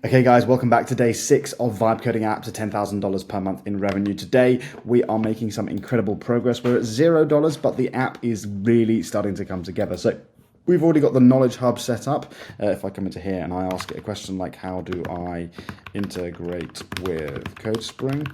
Okay guys, welcome back to day 6 of Vibe Coding App to $10,000 per month in revenue. Today, we are making some incredible progress. We're at $0, but the app is really starting to come together. So we've already got the Knowledge Hub set up. If I come into here and I ask it a question like, how do I integrate with CodeSpring?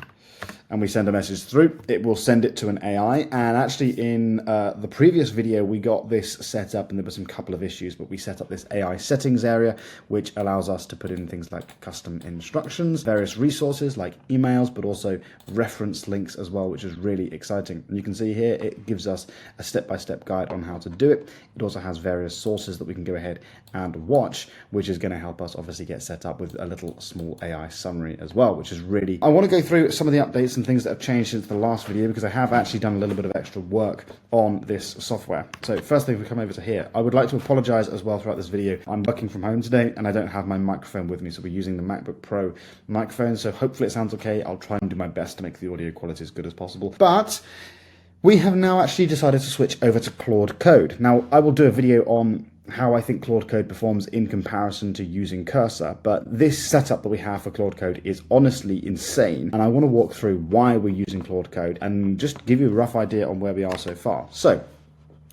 And we send a message through, it will send it to an AI. And actually in the previous video, we got this set up and there were some couple of issues, but we set up this AI settings area, which allows us to put in things like custom instructions, various resources like emails, but also reference links as well, which is really exciting. And you can see here, it gives us a step-by-step guide on how to do it. It also has various sources that we can go ahead and watch, which is going to help us obviously get set up with a little small AI summary as well, which is really, I want to go through some of the updates and things that have changed since the last video, because I have actually done a little bit of extra work on this software. So firstly, if we come over to here, I would like to apologize as well throughout this video. I'm working from home today and I don't have my microphone with me, so we're using the MacBook Pro microphone. So hopefully it sounds okay. I'll try and do my best to make the audio quality as good as possible. But we have now actually decided to switch over to Claude Code. Now, I will do a video on how I think Claude Code performs in comparison to using Cursor, but this setup that we have for Claude Code is honestly insane, and I want to walk through why we're using Claude Code and just give you a rough idea on where we are so far. So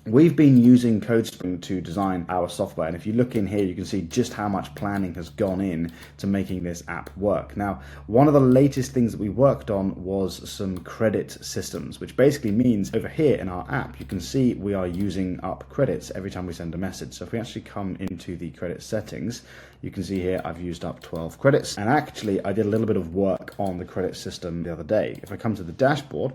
we've been using CodeSpring to design our software, and if you look in here, you can see just how much planning has gone in to making this app work. Now, one of the latest things that we worked on was some credit systems, which basically means over here in our app, you can see we are using up credits every time we send a message. So if we actually come into the credit settings, you can see here I've used up 12 credits, and actually I did a little bit of work on the credit system the other day. If I come to the dashboard,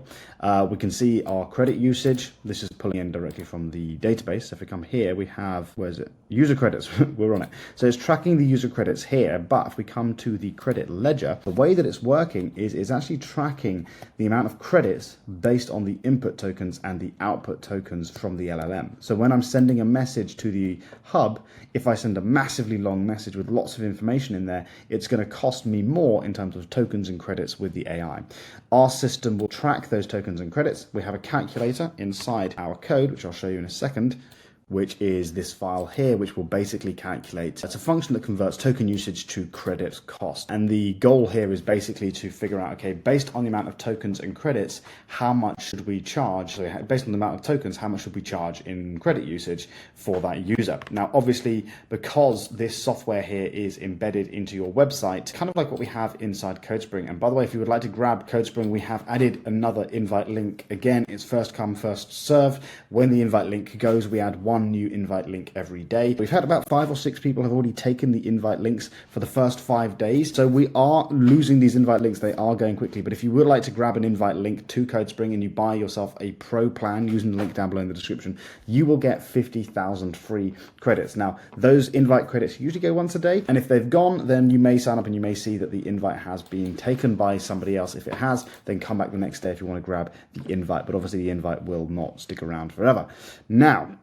we can see our credit usage. This is pulling in directly from the database. So if we come here, we have, where is it? User credits, we're on it. So it's tracking the user credits here, but if we come to the credit ledger, the way that it's working is it's actually tracking the amount of credits based on the input tokens and the output tokens from the LLM. So when I'm sending a message to the hub, if I send a massively long message with lots of information in there, it's going to cost me more in terms of tokens and credits with the AI. Our system will track those tokens and credits. We have a calculator inside our code, which I'll show you in a second, which is this file here, which will basically calculate. It's a function that converts token usage to credit cost. And the goal here is basically to figure out, okay, based on the amount of tokens and credits, how much should we charge? So based on the amount of tokens, how much should we charge in credit usage for that user? Now, obviously, because this software here is embedded into your website, kind of like what we have inside CodeSpring. And by the way, if you would like to grab CodeSpring, we have added another invite link. Again, it's first come, first serve. When the invite link goes, we add one new invite link every day. We've had about 5 or 6 people have already taken the invite links for the first 5 days. So we are losing these invite links. They are going quickly. But if you would like to grab an invite link to CodeSpring and you buy yourself a pro plan using the link down below in the description, you will get 50,000 free credits. Now, those invite credits usually go once a day. And if they've gone, then you may sign up and you may see that the invite has been taken by somebody else. If it has, then come back the next day if you want to grab the invite. But obviously the invite will not stick around forever. Now,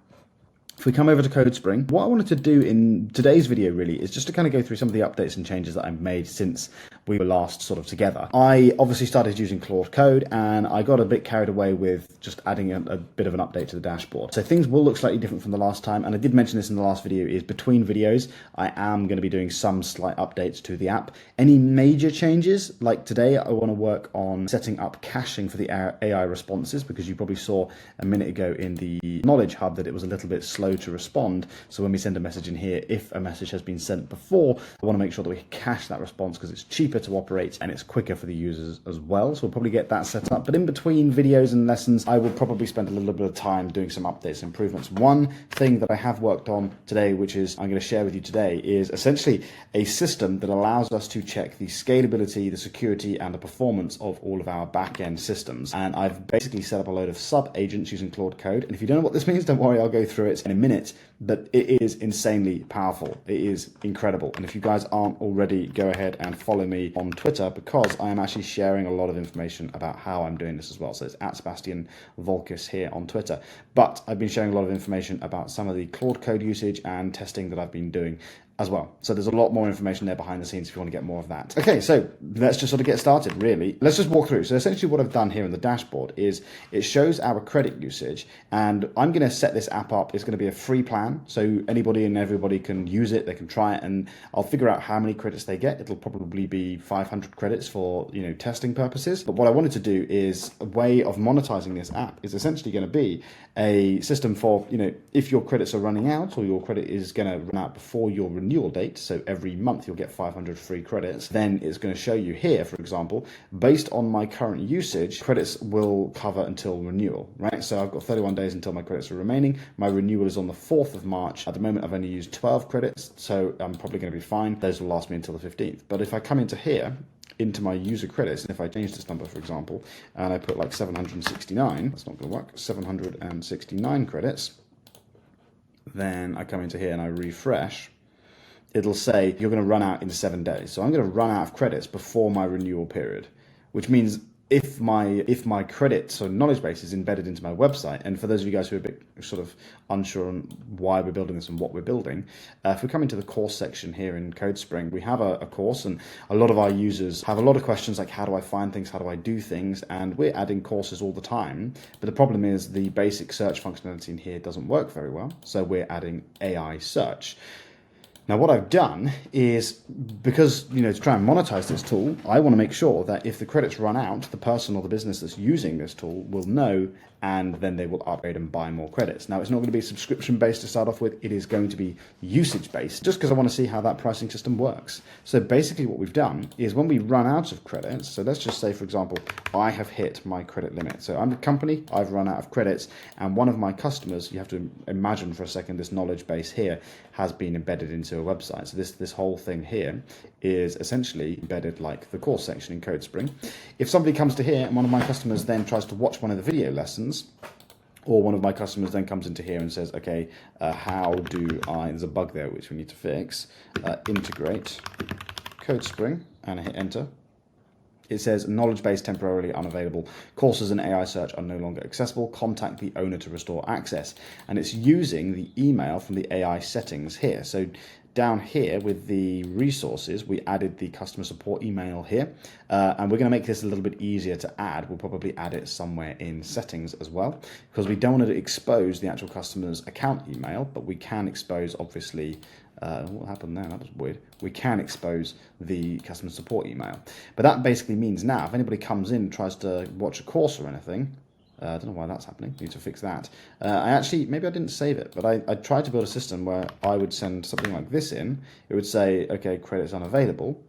if we come over to CodeSpring, what I wanted to do in today's video really is just to kind of go through some of the updates and changes that I've made since we were last sort of together. I obviously started using Claude Code and I got a bit carried away with just adding a bit of an update to the dashboard. So things will look slightly different from the last time, and I did mention this in the last video, is between videos, I am going to be doing some slight updates to the app. Any major changes, like today, I want to work on setting up caching for the AI responses, because you probably saw a minute ago in the Knowledge Hub that it was a little bit slow to respond. So when we send a message in here, if a message has been sent before, I want to make sure that we cache that response because it's cheaper to operate and it's quicker for the users as well. So we'll probably get that set up. But in between videos and lessons, I will probably spend a little bit of time doing some updates and improvements. One thing that I have worked on today, which is I'm going to share with you today, is essentially a system that allows us to check the scalability, the security, and the performance of all of our back-end systems. And I've basically set up a load of sub-agents using Claude Code. And if you don't know what this means, don't worry, I'll go through it in a minute. But it is insanely powerful. It is incredible. And if you guys aren't already, go ahead and follow me on Twitter, because I am actually sharing a lot of information about how I'm doing this as well. So it's at Sebastian Volkis here on Twitter. But I've been sharing a lot of information about some of the Claude Code usage and testing that I've been doing as well. So there's a lot more information there behind the scenes if you want to get more of that. Okay, so let's just sort of get started, really. Let's just walk through. So essentially what I've done here in the dashboard is it shows our credit usage, and I'm going to set this app up. It's going to be a free plan, so anybody and everybody can use it, they can try it, and I'll figure out how many credits they get. It'll probably be 500 credits for, you know, testing purposes. But what I wanted to do is a way of monetizing this app is essentially going to be a system for, you know, if your credits are running out or your credit is going to run out before your renewal date, so every month you'll get 500 free credits, then it's going to show you here, for example, based on my current usage, credits will cover until renewal, right? So I've got 31 days until my credits are remaining. My renewal is on the 4th of March. At the moment, I've only used 12 credits, so I'm probably going to be fine. Those will last me until the 15th. But if I come into here, into my user credits, and if I change this number, for example, and I put like 769, that's not going to work, 769 credits, then I come into here and I refresh, it'll say you're going to run out in 7 days. So I'm going to run out of credits before my renewal period, which means if my credit, so knowledge base, is embedded into my website, and for those of you guys who are a bit sort of unsure on why we're building this and what we're building, if we come into the course section here in CodeSpring, we have a course, and a lot of our users have a lot of questions like, how do I find things, how do I do things, and we're adding courses all the time. But the problem is the basic search functionality in here doesn't work very well, so we're adding AI search. Now, what I've done is, because, you know, to try and monetize this tool, I want to make sure that if the credits run out, the person or the business that's using this tool will know, and then they will upgrade and buy more credits. Now, it's not going to be subscription-based to start off with. It is going to be usage-based, just because I want to see how that pricing system works. So basically what we've done is when we run out of credits, so let's just say, for example, I have hit my credit limit. So I'm a company, I've run out of credits, and one of my customers, you have to imagine for a second, this knowledge base here has been embedded into a website. So this whole thing here is essentially embedded like the course section in CodeSpring. If somebody comes to here and one of my customers then tries to watch one of the video lessons, or one of my customers then comes into here and says, okay, how do I, there's a bug there which we need to fix, integrate CodeSpring, and I hit enter. It says knowledge base temporarily unavailable. Courses and AI search are no longer accessible. Contact the owner to restore access. And it's using the email from the AI settings here. So down here with the resources, we added the customer support email here. And we're going to make this a little bit easier to add. We'll probably add it somewhere in settings as well, because we don't want to expose the actual customer's account email, but we can expose, obviously, what happened there? That was weird. We can expose the customer support email. But that basically means now, if anybody comes in and tries to watch a course or anything, I don't know why that's happening. Need to fix that. Maybe I didn't save it, but I tried to build a system where I would send something like this in. It would say, okay, credits unavailable.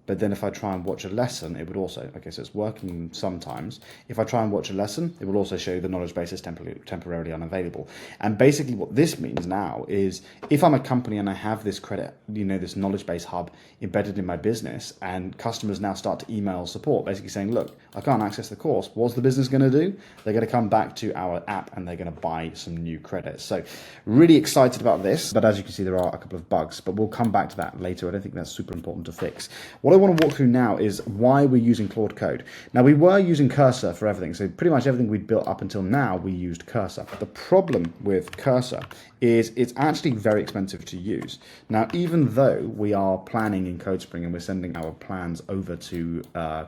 But then if I try and watch a lesson, it would also, okay, so it's working sometimes. If I try and watch a lesson, it will also show the knowledge base is temporarily unavailable. And basically what this means now is if I'm a company and I have this credit, you know, this knowledge base hub embedded in my business, and customers now start to email support, basically saying, look, I can't access the course. What's the business going to do? They're going to come back to our app and they're going to buy some new credits. So really excited about this. But as you can see, there are a couple of bugs, but we'll come back to that later. I don't think that's super important to fix. What I want to walk through now is why we're using Claude Code. Now, we were using Cursor for everything, so pretty much everything we'd built up until now, we used Cursor. The problem with Cursor is it's actually very expensive to use. Now, even though we are planning in CodeSpring and we're sending our plans over to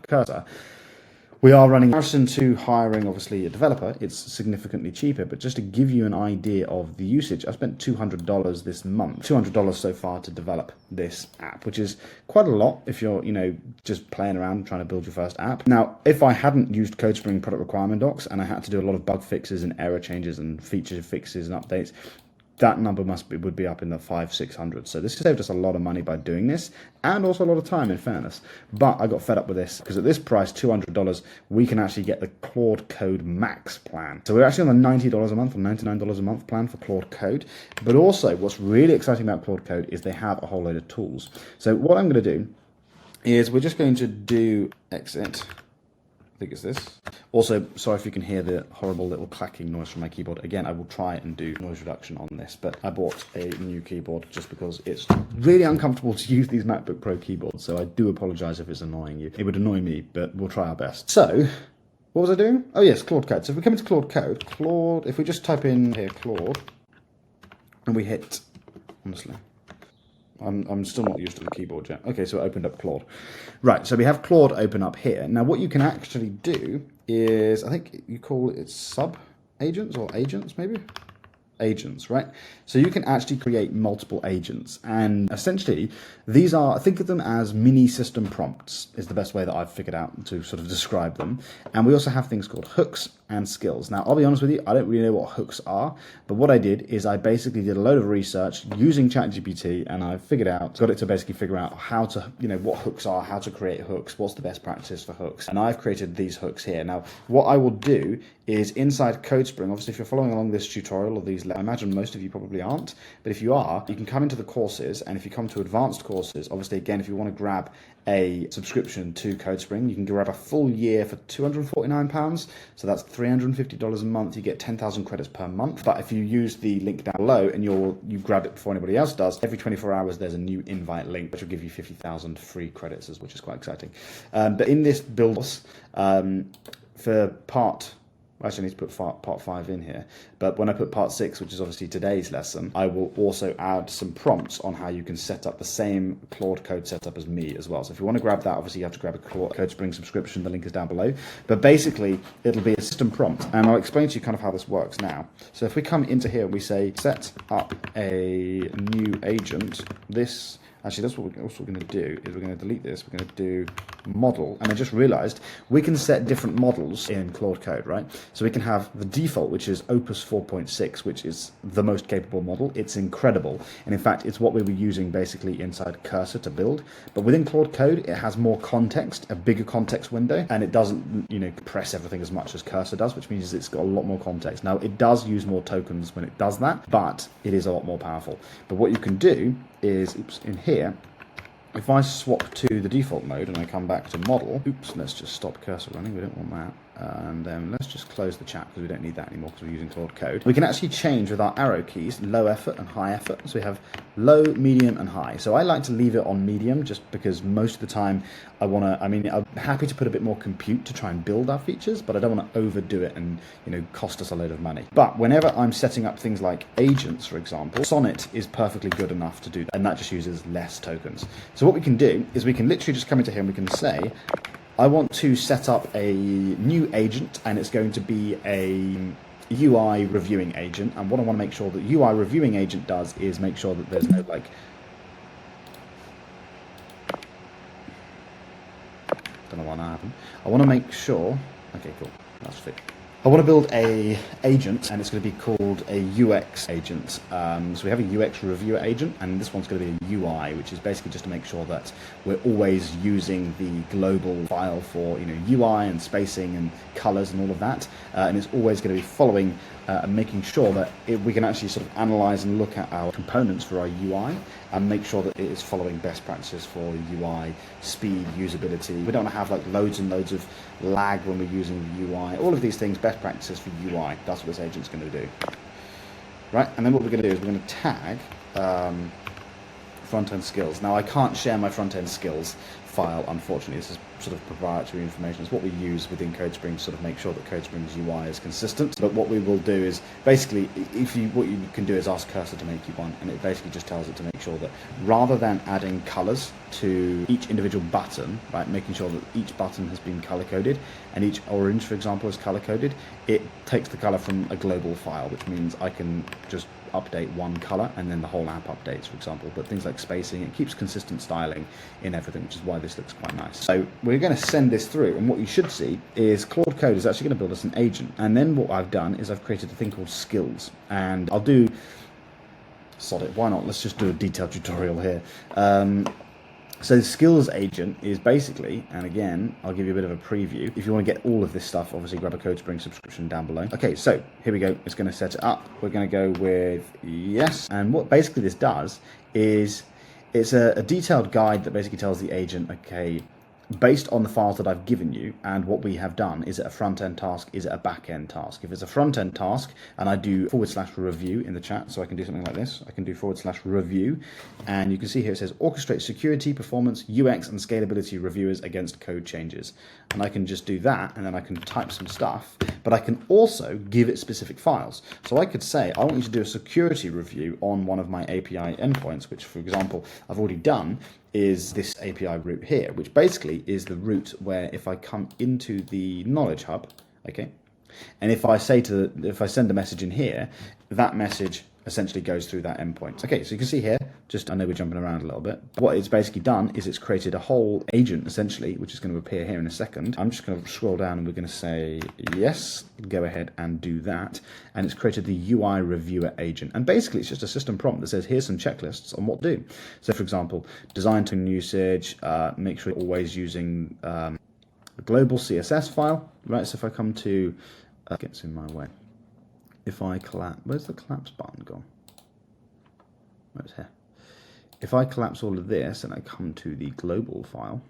Cursor, we are running, in comparison to hiring, obviously, a developer, it's significantly cheaper. But just to give you an idea of the usage, I spent $200 this month, $200 so far to develop this app, which is quite a lot if you're, you know, just playing around and trying to build your first app. Now, if I hadn't used CodeSpring product requirement docs and I had to do a lot of bug fixes and error changes and feature fixes and updates, that number would be up in the 500-600. So this saved us a lot of money by doing this, and also a lot of time, in fairness. But I got fed up with this, because at this price, $200, we can actually get the Claude Code Max plan. So we're actually on the $90 a month or $99 a month plan for Claude Code. But also, what's really exciting about Claude Code is they have a whole load of tools. So what I'm going to do is we're just going to do exit. I think it's this. Also, sorry if you can hear the horrible little clacking noise from my keyboard. Again, I will try and do noise reduction on this, but I bought a new keyboard just because it's really uncomfortable to use these MacBook Pro keyboards, so I do apologize if it's annoying you. It would annoy me, but we'll try our best. So, what was I doing? Oh yes, Claude Code. So if we come into Claude Code, if we just type in here Claude, and we hit, honestly, I'm still not used to the keyboard yet. Okay, so it opened up Claude. Right, so we have Claude open up here. Now what you can actually do is, I think you call it sub-agents or agents maybe? Agents, right? So you can actually create multiple agents, and essentially these are, think of them as mini system prompts is the best way that I've figured out to sort of describe them. And we also have things called hooks and skills. Now I'll be honest with you, I don't really know what hooks are, but what I did is I basically did a load of research using ChatGPT, and I got it to basically figure out how to, what hooks are, how to create hooks, what's the best practice for hooks, and I've created these hooks here. Now what I will do is inside CodeSpring, obviously if you're following along this tutorial or these, I imagine most of you probably aren't, but if you are, you can come into the courses, and if you come to advanced courses, obviously again, if you want to grab a subscription to CodeSpring, you can grab a full year for £249, so that's $350 a month. You get 10,000 credits per month. But if you use the link down below and you grab it before anybody else does, every 24 hours there's a new invite link which will give you 50,000 free credits, which is quite exciting. But in this build course, for part, actually I need to put part 5 in here, but when I put part 6, which is obviously today's lesson, I will also add some prompts on how you can set up the same Claude Code setup as me as well. So if you want to grab that, obviously you have to grab a CodeSpring subscription, the link is down below, but basically it'll be a system prompt, and I'll explain to you kind of how this works now. So if we come into here, we say set up a new agent, actually, that's what we're also going to do, is we're going to delete this, we're going to do model, and I just realized we can set different models in Claude Code, right? So we can have the default, which is Opus 4.6, which is the most capable model. It's incredible, and in fact, it's what we were using basically inside Cursor to build, but within Claude Code, it has more context, a bigger context window, and it doesn't, compress everything as much as Cursor does, which means it's got a lot more context. Now, it does use more tokens when it does that, but it is a lot more powerful. But what you can do is, in here, if I swap to the default mode and I come back to model, let's just stop cursor running, we don't want that. And then let's just close the chat because we don't need that anymore because we're using Claude Code. We can actually change with our arrow keys, low effort and high effort. So we have low, medium and high. So I like to leave it on medium just because most of the time I'm happy to put a bit more compute to try and build our features, but I don't want to overdo it and, cost us a load of money. But whenever I'm setting up things like agents, for example, Sonnet is perfectly good enough to do that, and that just uses less tokens. So what we can do is we can literally just come into here and we can say, I want to set up a new agent, and it's going to be a UI reviewing agent. And what I want to make sure that UI reviewing agent does is make sure that there's no don't know why that happened. I want to make sure, okay, cool, that's fixed. I want to build a agent, and it's going to be called a UX agent. So we have a UX reviewer agent, and this one's going to be a UI, which is basically just to make sure that we're always using the global file for UI and spacing and colors and all of that, and it's always going to be following and making sure that we can actually sort of analyze and look at our components for our UI and make sure that it is following best practices for UI, speed, usability. We don't want to have like loads and loads of lag when we're using the UI. All of these things, best practices for UI. That's what this agent's going to do. Right, and then what we're going to do is we're going to tag front-end skills. Now I can't share my front-end skills file, unfortunately. This is sort of proprietary information. It's what we use within CodeSpring to sort of make sure that CodeSpring's UI is consistent. But what we will do is basically, what you can do is ask Cursor to make you one, and it basically just tells it to make sure that rather than adding colors to each individual button, right, making sure that each button has been color coded and each orange, for example, is color coded, it takes the color from a global file, which means I can just update one color and then the whole app updates, for example. But things like spacing, it keeps consistent styling in everything, which is why this looks quite nice. So we're going to send this through, and what you should see is Claude Code is actually going to build us an agent. And then what I've done is I've created a thing called skills, and I'll do, sod it, why not, let's just do a detailed tutorial here. So the skills agent is basically, and again, I'll give you a bit of a preview. If you want to get all of this stuff, obviously grab a CodeSpring subscription down below. Okay, so here we go. It's going to set it up. We're going to go with yes. And what basically this does is it's a detailed guide that basically tells the agent, okay, based on the files that I've given you and what we have done, is it a front-end task, is it a back-end task? If it's a front-end task, and I do /review in the chat, so I can do something like this, I can do /review, and you can see here it says orchestrate security, performance, UX, and scalability reviewers against code changes. And I can just do that, and then I can type some stuff, but I can also give it specific files. So I could say, I want you to do a security review on one of my API endpoints, which, for example, I've already done, is this API route here, which basically is the route where if I come into the Knowledge Hub, okay, and if I send a message in here, that message essentially goes through that endpoint. Okay, so you can see here, I know we're jumping around a little bit, but what it's basically done is it's created a whole agent, essentially, which is going to appear here in a second. I'm just going to scroll down and we're going to say, yes, go ahead and do that. And it's created the UI reviewer agent. And basically, it's just a system prompt that says, here's some checklists on what to do. So, for example, design tone usage, make sure you're always using a global CSS file, right? So if I come to, gets in my way. If I collapse, where's the collapse button gone? Oh, it's here. If I collapse all of this and I come to the global file,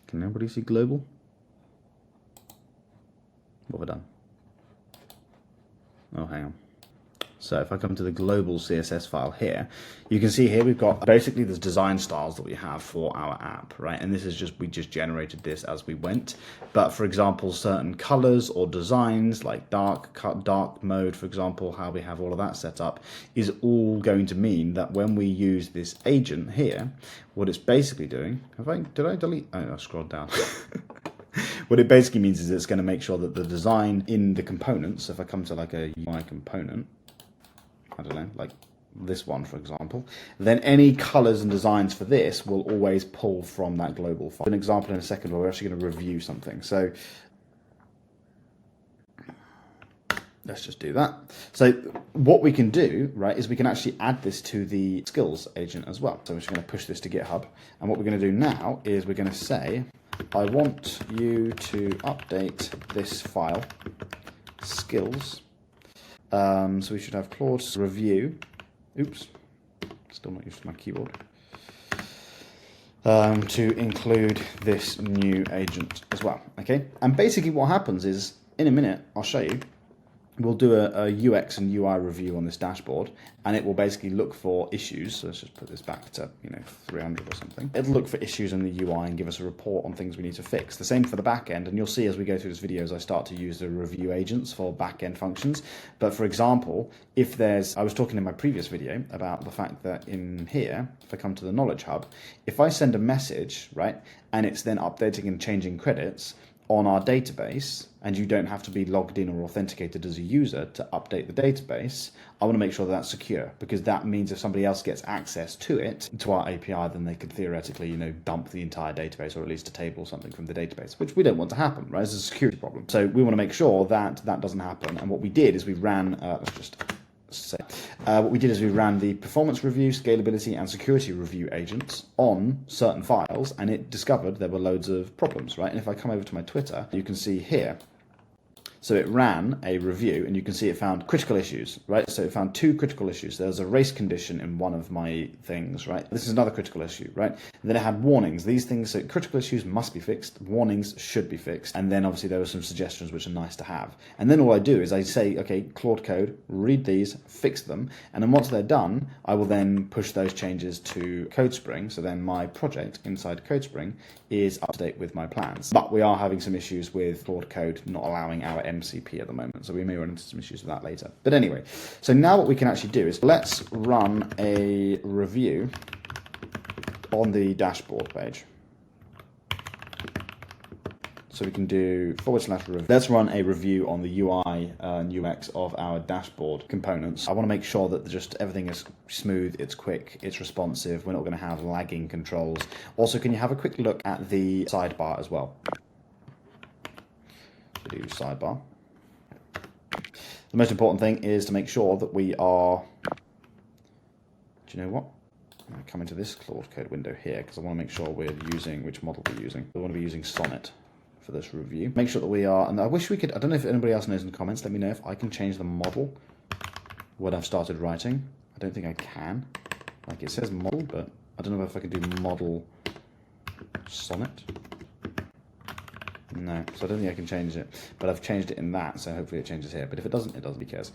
can everybody see global? What have I done? Oh, hang on. So if I come to the global CSS file here, you can see here we've got basically the design styles that we have for our app, right? And this is just, we just generated this as we went. But for example, certain colors or designs like dark mode, for example, how we have all of that set up is all going to mean that when we use this agent here, what it's basically doing, did I delete? Oh, I scrolled down. What it basically means is it's going to make sure that the design in the components, so if I come to like a UI component, I don't know, like this one, for example, then any colors and designs for this will always pull from that global file. An example in a second where we're actually going to review something. So let's just do that. So what we can do, right, is we can actually add this to the skills agent as well. So we're just going to push this to GitHub. And what we're going to do now is we're going to say, I want you to update this file, skills. So we should have Claude review. Oops, still not used to my keyboard. To include this new agent as well. Okay, and basically what happens is, in a minute, I'll show you. We'll do a UX and UI review on this dashboard, and it will basically look for issues. So let's just put this back to 300 or something. It'll look for issues in the UI and give us a report on things we need to fix. The same for the back end, and you'll see as we go through this video as I start to use the review agents for back end functions. But for example, I was talking in my previous video about the fact that in here, if I come to the Knowledge Hub, if I send a message, right, and it's then updating and changing credits on our database, and you don't have to be logged in or authenticated as a user to update the database, I want to make sure that that's secure, because that means if somebody else gets access to it, to our API, then they could theoretically, dump the entire database, or at least a table or something from the database, which we don't want to happen, right? It's a security problem. So we want to make sure that that doesn't happen. And what we did is we ran, what we did is we ran the performance review, scalability, and security review agents on certain files, and it discovered there were loads of problems, right? And if I come over to my Twitter, you can see here, so it ran a review, and you can see it found critical issues, right? So it found 2 critical issues. There was a race condition in one of my things, right? This is another critical issue, right? And then it had warnings. These things, so critical issues must be fixed. Warnings should be fixed. And then obviously there were some suggestions which are nice to have. And then all I do is I say, okay, Claude Code, read these, fix them. And then once they're done, I will then push those changes to CodeSpring. So then my project inside CodeSpring is up to date with my plans. But we are having some issues with Claude Code not allowing our MCP at the moment, so we may run into some issues with that later. But anyway, so now what we can actually do is let's run a review on the dashboard page. So we can do /review. Let's run a review on the UI and UX of our dashboard components. I want to make sure that just everything is smooth, it's quick, it's responsive. We're not going to have lagging controls. Also, can you have a quick look at the sidebar as well? Do sidebar. The most important thing is to make sure that we are, do you know what? I'm going to come into this Claude Code window here because I want to make sure we're using, which model we're using. We want to be using Sonnet for this review. Make sure that we are, and I wish we could, I don't know if anybody else knows in the comments, let me know if I can change the model when I've started writing. I don't think I can. Like it says model, but I don't know if I can do model Sonnet. No, so I don't think I can change it, but I've changed it in that, so hopefully it changes here. But if it doesn't, it doesn't, who cares?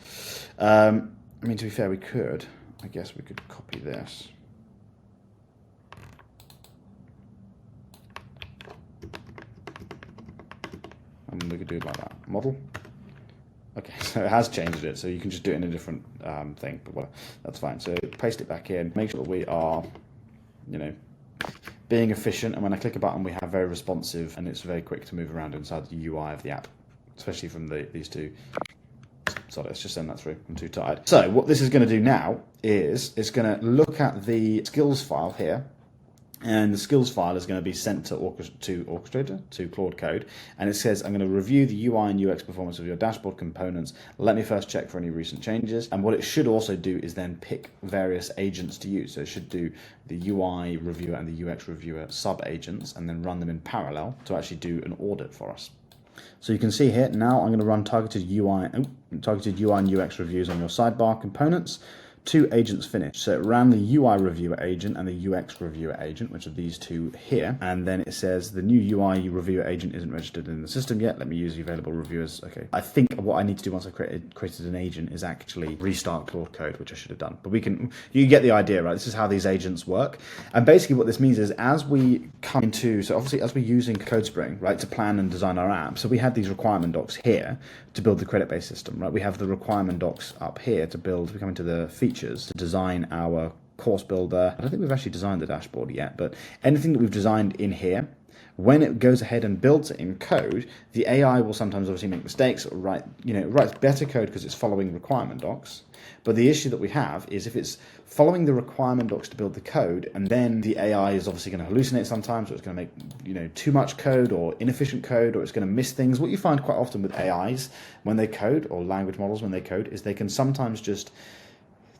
I mean, to be fair, we could. I guess we could copy this. And we could do it like that. Model. Okay, so it has changed it, so you can just do it in a different thing, but well, that's fine. So paste it back in, make sure that we are, you know, being efficient, and when I click a button we have very responsive and it's very quick to move around inside the UI of the app, especially from these two. Sorry, let's just send that through, I'm too tired. So what this is going to do now is it's going to look at the skills file here, and the skills file is going to be sent to Orchestrator, to Claude Code, and it says, I'm going to review the UI and UX performance of your dashboard components. Let me first check for any recent changes. And what it should also do is then pick various agents to use. So it should do the UI reviewer and the UX reviewer sub-agents, and then run them in parallel to actually do an audit for us. So you can see here, now I'm going to run targeted UI and UX reviews on your sidebar components. 2 agents finished. So it ran the UI reviewer agent and the UX reviewer agent, which are these two here. And then it says the new UI reviewer agent isn't registered in the system yet. Let me use the available reviewers. Okay. I think what I need to do once I created an agent is actually restart Claude Code, which I should have done. But you get the idea, right? This is how these agents work. And basically what this means is as we come into, so obviously as we're using CodeSpring, right, to plan and design our app, so we had these requirement docs here to build the credit-based system, right? We have the requirement docs up here to build, we come into the features to design our course builder. I don't think we've actually designed the dashboard yet, but anything that we've designed in here, when it goes ahead and builds it in code, the AI will sometimes obviously make mistakes or writes better code because it's following requirement docs. But the issue that we have is if it's following the requirement docs to build the code, and then the AI is obviously going to hallucinate sometimes, or it's going to make too much code or inefficient code, or it's going to miss things. What you find quite often with AIs when they code, or language models when they code, is they can sometimes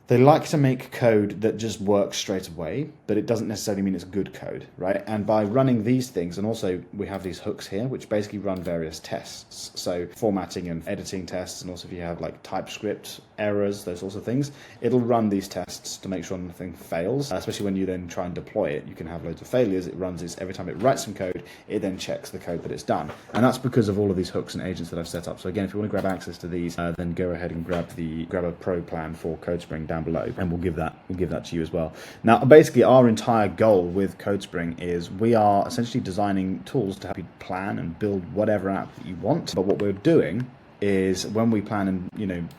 they like to make code that just works straight away, but it doesn't necessarily mean it's good code, right? And by running these things, and also we have these hooks here, which basically run various tests. So formatting and editing tests, and also if you have like TypeScript errors, those sorts of things, it'll run these tests to make sure nothing fails, especially when you then try and deploy it. You can have loads of failures. It runs this every time it writes some code, it then checks the code that it's done. And that's because of all of these hooks and agents that I've set up. So again, if you want to grab access to these, then go ahead and grab a pro plan for CodeSpring down below, and we'll give that to you as well. Now, basically, our entire goal with CodeSpring is we are essentially designing tools to help you plan and build whatever app that you want. But what we're doing is when we plan and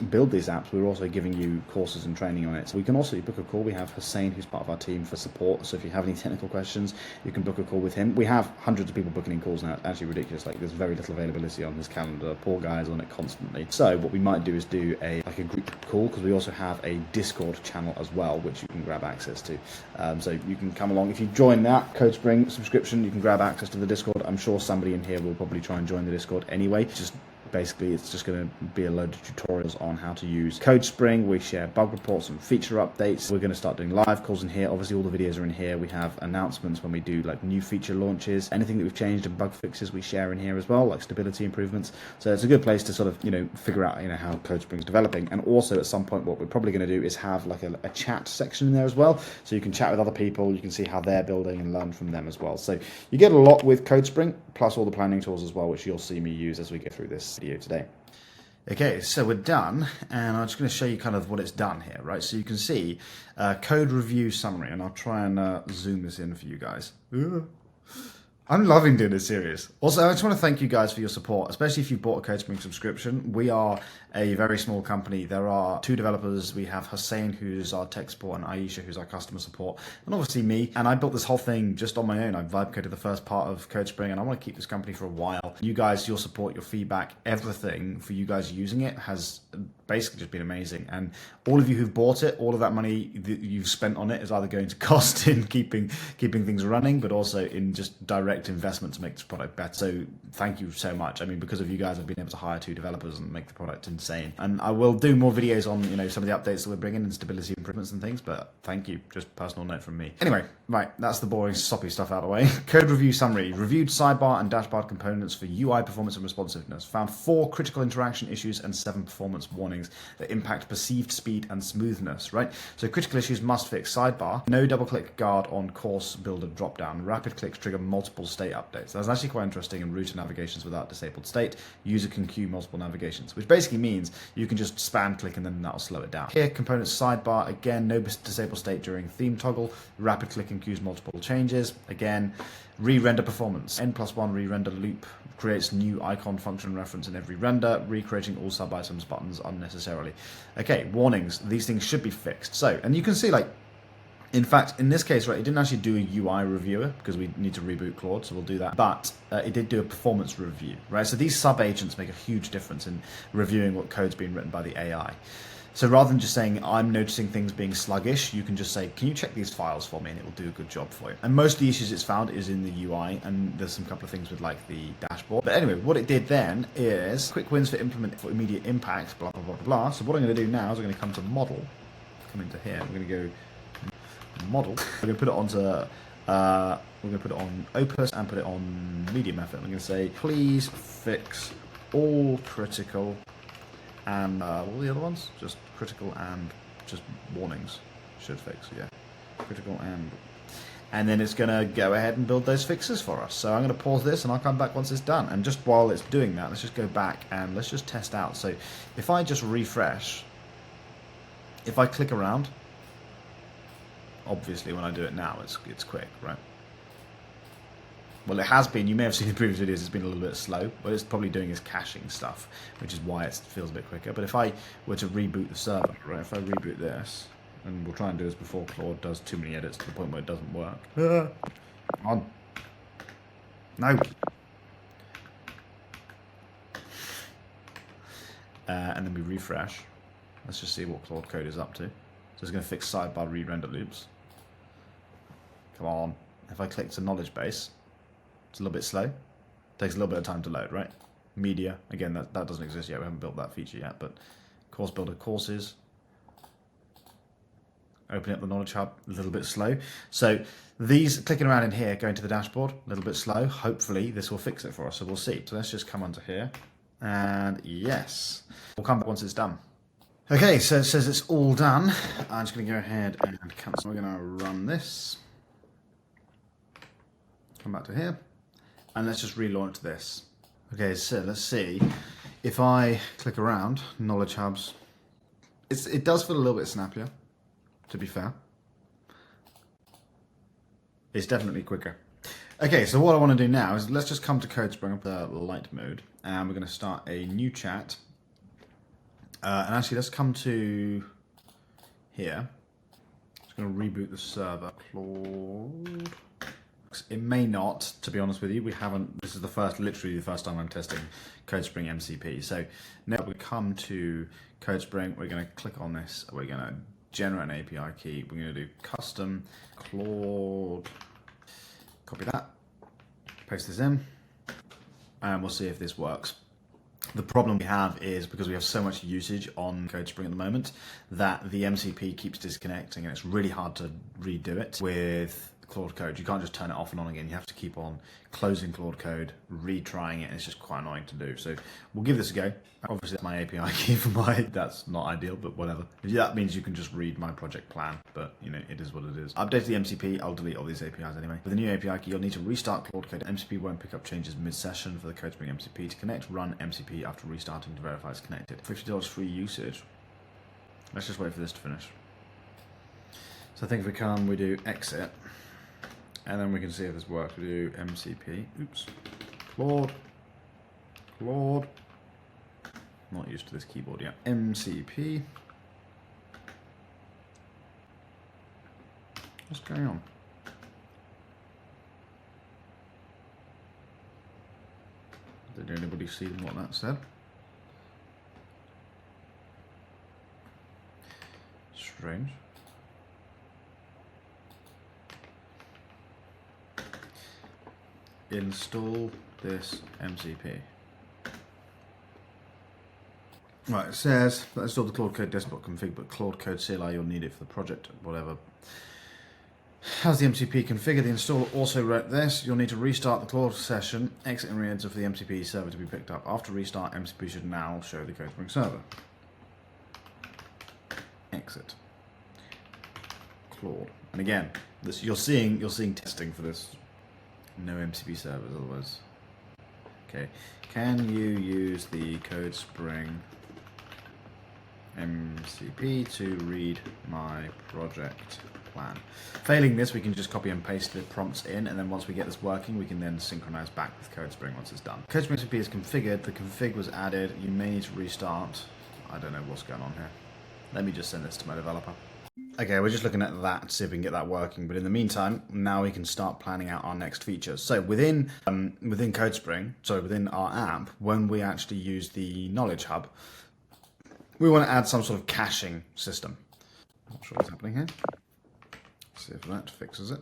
build these apps, we're also giving you courses and training on it. So we can also book a call. We have Hussein, who's part of our team, for support. So if you have any technical questions, you can book a call with him. We have hundreds of people booking in calls now. It's actually ridiculous. Like, there's very little availability on his calendar. Poor guy is on it constantly. So what we might do is do a group call, because we also have a Discord channel as well, which you can grab access to. So you can come along. If you join that CodeSpring subscription, you can grab access to the Discord. I'm sure somebody in here will probably try and join the Discord anyway. Basically, it's just going to be a load of tutorials on how to use CodeSpring. We share bug reports and feature updates. We're going to start doing live calls in here. Obviously, all the videos are in here. We have announcements when we do like new feature launches. Anything that we've changed and bug fixes we share in here as well, like stability improvements. So it's a good place to sort of figure out how CodeSpring is developing. And also at some point, what we're probably going to do is have like a chat section in there as well, so you can chat with other people. You can see how they're building and learn from them as well. So you get a lot with CodeSpring, plus all the planning tools as well, which you'll see me use as we get through this video today. Okay, so we're done, and I'm just going to show you kind of what it's done here, right? So you can see code review summary, and I'll try and zoom this in for you guys. I'm loving doing this series. Also, I just want to thank you guys for your support, especially if you bought a CodeSpring subscription. We are a very small company. There are 2 developers. We have Hussein, who's our tech support, and Aisha, who's our customer support, and obviously me. And I built this whole thing just on my own. I vibe coded the first part of CodeSpring, and I want to keep this company for a while. You guys, your support, your feedback, everything for you guys using it has basically just been amazing. And all of you who've bought it, all of that money that you've spent on it is either going to cost in keeping things running, but also in just direct direct investment to make this product better. So thank you so much. I mean, because of you guys, I've been able to hire 2 developers and make the product insane. And I will do more videos on, you know, some of the updates that we're bringing and stability improvements and things, but thank you. Just personal note from me. Anyway, right, that's the boring, soppy stuff out of the way. Code review summary. Reviewed sidebar and dashboard components for UI performance and responsiveness. Found 4 critical interaction issues and 7 performance warnings that impact perceived speed and smoothness, right? So critical issues: must fix sidebar, no double click guard on course builder dropdown, rapid clicks trigger multiple state updates. That's actually quite interesting in router navigations without disabled state. User can queue multiple navigations, which basically means you can just spam click and then that'll slow it down. Here, components sidebar, again, no disabled state during theme toggle, rapid click and queues multiple changes. Again, re-render performance. N+1 re-render loop creates new icon function reference in every render, recreating all sub-items buttons unnecessarily. Okay, warnings. These things should be fixed. So, and you can see, like, in fact, in this case, right, it didn't actually do a UI reviewer because we need to reboot Claude, so we'll do that. But it did do a performance review, right? So these sub-agents make a huge difference in reviewing what code's been written by the AI. So rather than just saying, I'm noticing things being sluggish, you can just say, can you check these files for me? And it will do a good job for you. And most of the issues it's found is in the UI, and there's some couple of things with like the dashboard. But anyway, what it did then is quick wins for immediate impact, blah, blah, blah, blah. So what I'm going to do now is I'm going to come to model, come into here. I'm going to go model. We're going to put it onto, we're going to put it on Opus and put it on media method. I'm going to say, please fix all critical and what were the other ones? Just critical and just warnings. Should fix, yeah. Critical and then it's going to go ahead and build those fixes for us. So I'm going to pause this and I'll come back once it's done. And just while it's doing that, let's just go back and let's just test out. So if I just refresh, if I click around, obviously when I do it now, it's quick, right? Well, it has been. You may have seen in previous videos, it's been a little bit slow. What it's probably doing is caching stuff, which is why it feels a bit quicker. But if I were to reboot the server, right? If I reboot this, and we'll try and do this before Claude does too many edits to the point where it doesn't work. Come on. No. And then we refresh. Let's just see what Claude Code is up to. So it's going to fix sidebar re-render loops. Come on. If I click to knowledge base, it's a little bit slow. Takes a little bit of time to load, right? Media, again, that doesn't exist yet. We haven't built that feature yet, but course builder courses. Opening up the knowledge hub, a little bit slow. So these, clicking around in here, going to the dashboard, a little bit slow. Hopefully this will fix it for us, so we'll see. So let's just come onto here, and yes. We'll come back once it's done. Okay, so it says it's all done. I'm just gonna go ahead and cancel. We're gonna run this. Come back to here. And let's just relaunch this. Okay, so let's see. If I click around, knowledge hubs, it does feel a little bit snappier, to be fair. It's definitely quicker. Okay, so what I want to do now is let's just come to CodeSpring up the light mode, and we're going to start a new chat. And actually, let's come to here. Just going to reboot the server. Claude. It may not, to be honest with you. We haven't. This is literally the first time I'm testing CodeSpring MCP. So now we come to CodeSpring. We're going to click on this. We're going to generate an API key. We're going to do custom Claude. Copy that. Paste this in, and we'll see if this works. The problem we have is because we have so much usage on CodeSpring at the moment that the MCP keeps disconnecting, and it's really hard to redo it with Claude Code. You can't just turn it off and on again. You have to keep on closing Claude Code, retrying it, and it's just quite annoying to do. So we'll give this a go. Obviously, that's my API key for that's not ideal, but whatever. That means you can just read my project plan, but you know, it is what it is. Update the MCP, I'll delete all these APIs anyway. With the new API key, you'll need to restart Claude Code. MCP won't pick up changes mid-session for the CodeSpring MCP. To connect, run MCP after restarting to verify it's connected. $50 free usage. Let's just wait for this to finish. So I think if we come, we do exit. And then we can see if this works. We do MCP. Oops. Claude. Not used to this keyboard yet. MCP. What's going on? Did anybody see what that said? Strange. install this MCP. Right, it says that install the Claude Code desktop config, but Claude Code CLI you'll need it for the project, whatever. How's the MCP configured? The installer also wrote this. You'll need to restart the Claude session, exit and re-enter for the MCP server to be picked up. After restart, MCP should now show the CodeSpring server. Exit. Claude. And again, this you're seeing testing for this. No MCP servers otherwise. Okay. Can you use the CodeSpring MCP to read my project plan? Failing this, we can just copy and paste the prompts in, and then once we get this working, we can then synchronize back with CodeSpring once it's done. CodeSpring MCP is configured, the config was added, you may need to restart. I don't know what's going on here. Let me just send this to my developer. Okay, we're just looking at that to see if we can get that working, but in the meantime, now we can start planning out our next features. So within CodeSpring, so within our app, when we actually use the Knowledge Hub, we want to add some sort of caching system. Not sure what's happening here. See if that fixes it.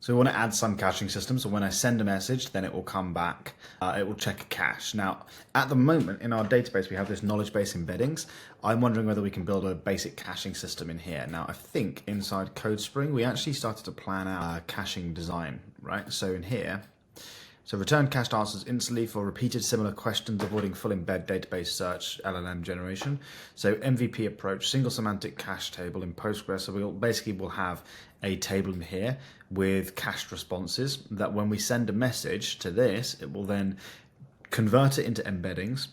So we want to add some caching system. So when I send a message, then it will come back. It will check a cache. Now, at the moment in our database, we have this knowledge base embeddings. I'm wondering whether we can build a basic caching system in here. Now, I think inside CodeSpring, we actually started to plan our caching design, right? So in here, so return cached answers instantly for repeated similar questions, avoiding full embed database search, LLM generation. So MVP approach, single semantic cache table in Postgres. So we'll have a table in here with cached responses that when we send a message to this, it will then convert it into embeddings,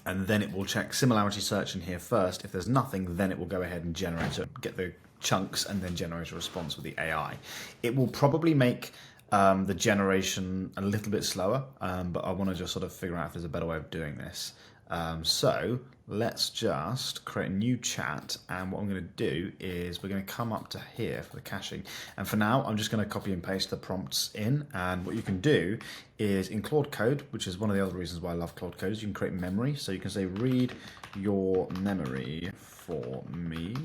and then it will check similarity search in here first. If there's nothing, then it will go ahead and generate it, get the chunks, and then generate a response with the AI. It will probably make the generation a little bit slower, but I want to just sort of figure out if there's a better way of doing this. So let's just create a new chat, and what I'm going to do is we're going to come up to here for the caching, and for now I'm just going to copy and paste the prompts in. And what you can do is in Claude Code, which is one of the other reasons why I love Claude Code, is you can create memory. So you can say read your memory for me.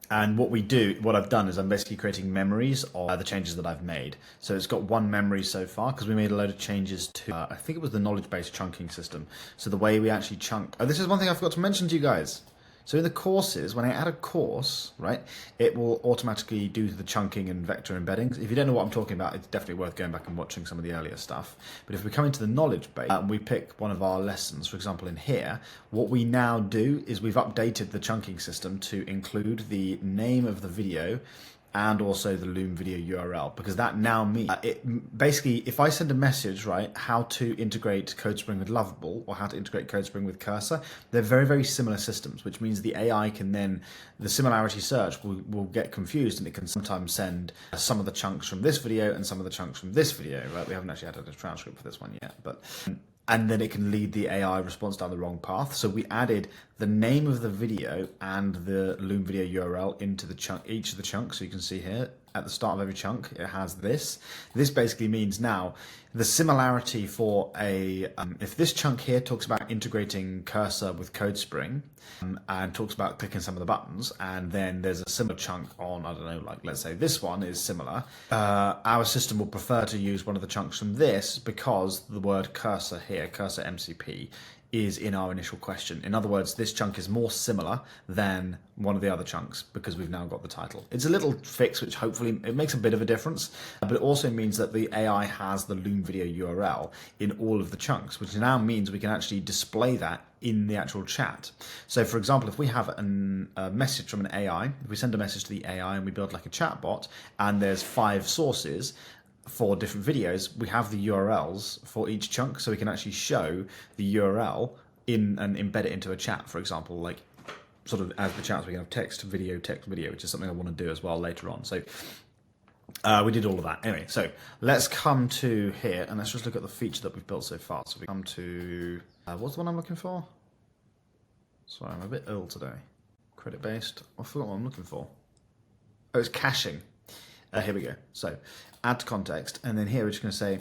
And what I've done is I'm basically creating memories of the changes that I've made. So it's got one memory so far because we made a load of changes to, I think it was the knowledge-based chunking system. So the way we actually chunk, this is one thing I forgot to mention to you guys. So in the courses, when I add a course, right, it will automatically do the chunking and vector embeddings. If you don't know what I'm talking about, it's definitely worth going back and watching some of the earlier stuff. But if we come into the knowledge base, we pick one of our lessons, for example, in here, what we now do is we've updated the chunking system to include the name of the video and also the Loom video URL, because that now means basically, if I send a message, right, how to integrate CodeSpring with Lovable or how to integrate CodeSpring with Cursor, they're very, very similar systems, which means the AI can then, the similarity search will get confused, and it can sometimes send some of the chunks from this video and some of the chunks from this video, right? We haven't actually added a transcript for this one yet, but and then it can lead the AI response down the wrong path. So we added the name of the video and the Loom video URL into the chunk, each of the chunks. So you can see here at the start of every chunk, it has this. This basically means now the similarity for if this chunk here talks about integrating Cursor with CodeSpring and talks about clicking some of the buttons, and then there's a similar chunk on, I don't know, like let's say this one is similar, our system will prefer to use one of the chunks from this because the word cursor here, cursor MCP, is in our initial question. In other words, this chunk is more similar than one of the other chunks because we've now got the title. It's a little fix which hopefully it makes a bit of a difference, but it also means that the AI has the Loom video URL in all of the chunks, which now means we can actually display that in the actual chat. So for example, if we have a message from an AI, if we send a message to the AI and we build like a chat bot and there's 5 sources, for different videos, we have the URLs for each chunk, so we can actually show the URL in and embed it into a chat, for example, like sort of as the chats we have text, video, which is something I want to do as well later on. So we did all of that. Anyway, so let's come to here and let's just look at the feature that we've built so far. So we come to, what's the one I'm looking for? Sorry, I'm a bit ill today. Credit based, I forgot what I'm looking for. Oh, it's caching. Here we go. So add to context, and then here we're just going to say,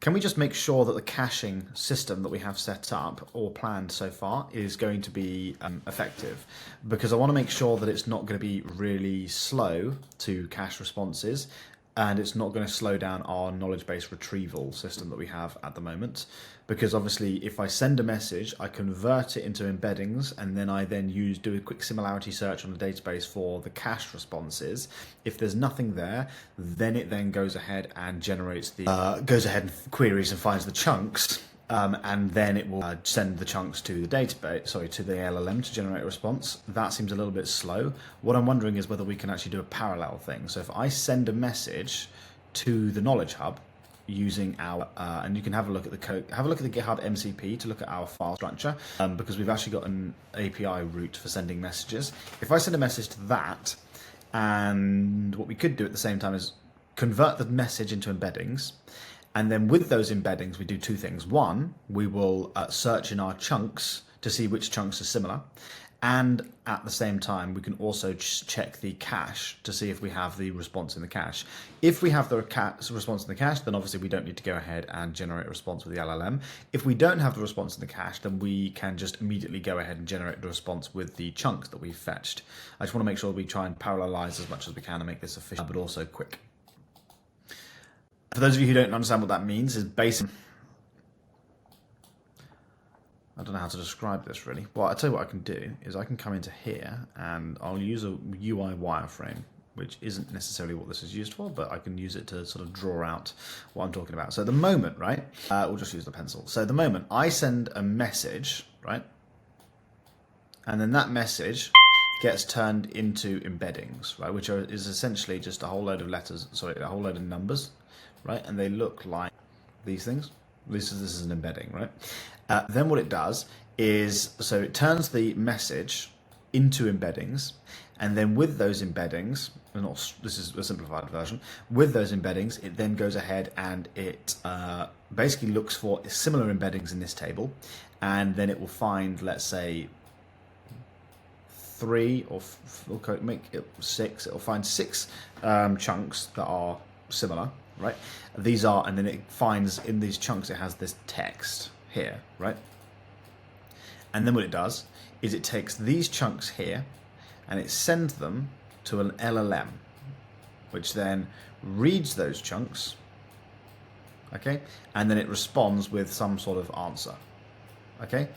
can we just make sure that the caching system that we have set up or planned so far is going to be effective? Because I want to make sure that it's not going to be really slow to cache responses, and it's not going to slow down our knowledge base retrieval system that we have at the moment, because obviously if I send a message, I convert it into embeddings, and then I do a quick similarity search on the database for the cache responses. If there's nothing there, then it then goes ahead and generates goes ahead and queries and finds the chunks. And then it will send the chunks to the database, to the LLM to generate a response. That seems a little bit slow. What I'm wondering is whether we can actually do a parallel thing. So if I send a message to the Knowledge Hub using our, and you can have a look at the code, have a look at the GitHub MCP to look at our file structure, because we've actually got an API route for sending messages. If I send a message to that, and what we could do at the same time is convert the message into embeddings. And then with those embeddings, we do two things. One, we will search in our chunks to see which chunks are similar. And at the same time, we can also check the cache to see if we have the response in the cache. If we have the response in the cache, then obviously we don't need to go ahead and generate a response with the LLM. If we don't have the response in the cache, then we can just immediately go ahead and generate the response with the chunks that we've fetched. I just want to make sure we try and parallelize as much as we can and make this efficient, but also quick. For those of you who don't understand what that means, is basically, I don't know how to describe this really. Well, I'll tell you what I can do is I can come into here and I'll use a UI wireframe, which isn't necessarily what this is used for, but I can use it to sort of draw out what I'm talking about. So at the moment, right, we'll just use the pencil. So at the moment, I send a message, right, and then that message gets turned into embeddings, right, which is essentially just a whole load of letters, a whole load of numbers, right, and they look like these things. This is an embedding, right? Then what it does is, so it turns the message into embeddings, and then with those embeddings, this is a simplified version, with those embeddings, it then goes ahead and it basically looks for similar embeddings in this table, and then it will find, let's say, 3 or make it 6, it'll find 6 chunks that are similar, right? These are, and then it finds in these chunks it has this text here, right? And then what it does is it takes these chunks here and it sends them to an LLM, which then reads those chunks, okay? And then it responds with some sort of answer, okay?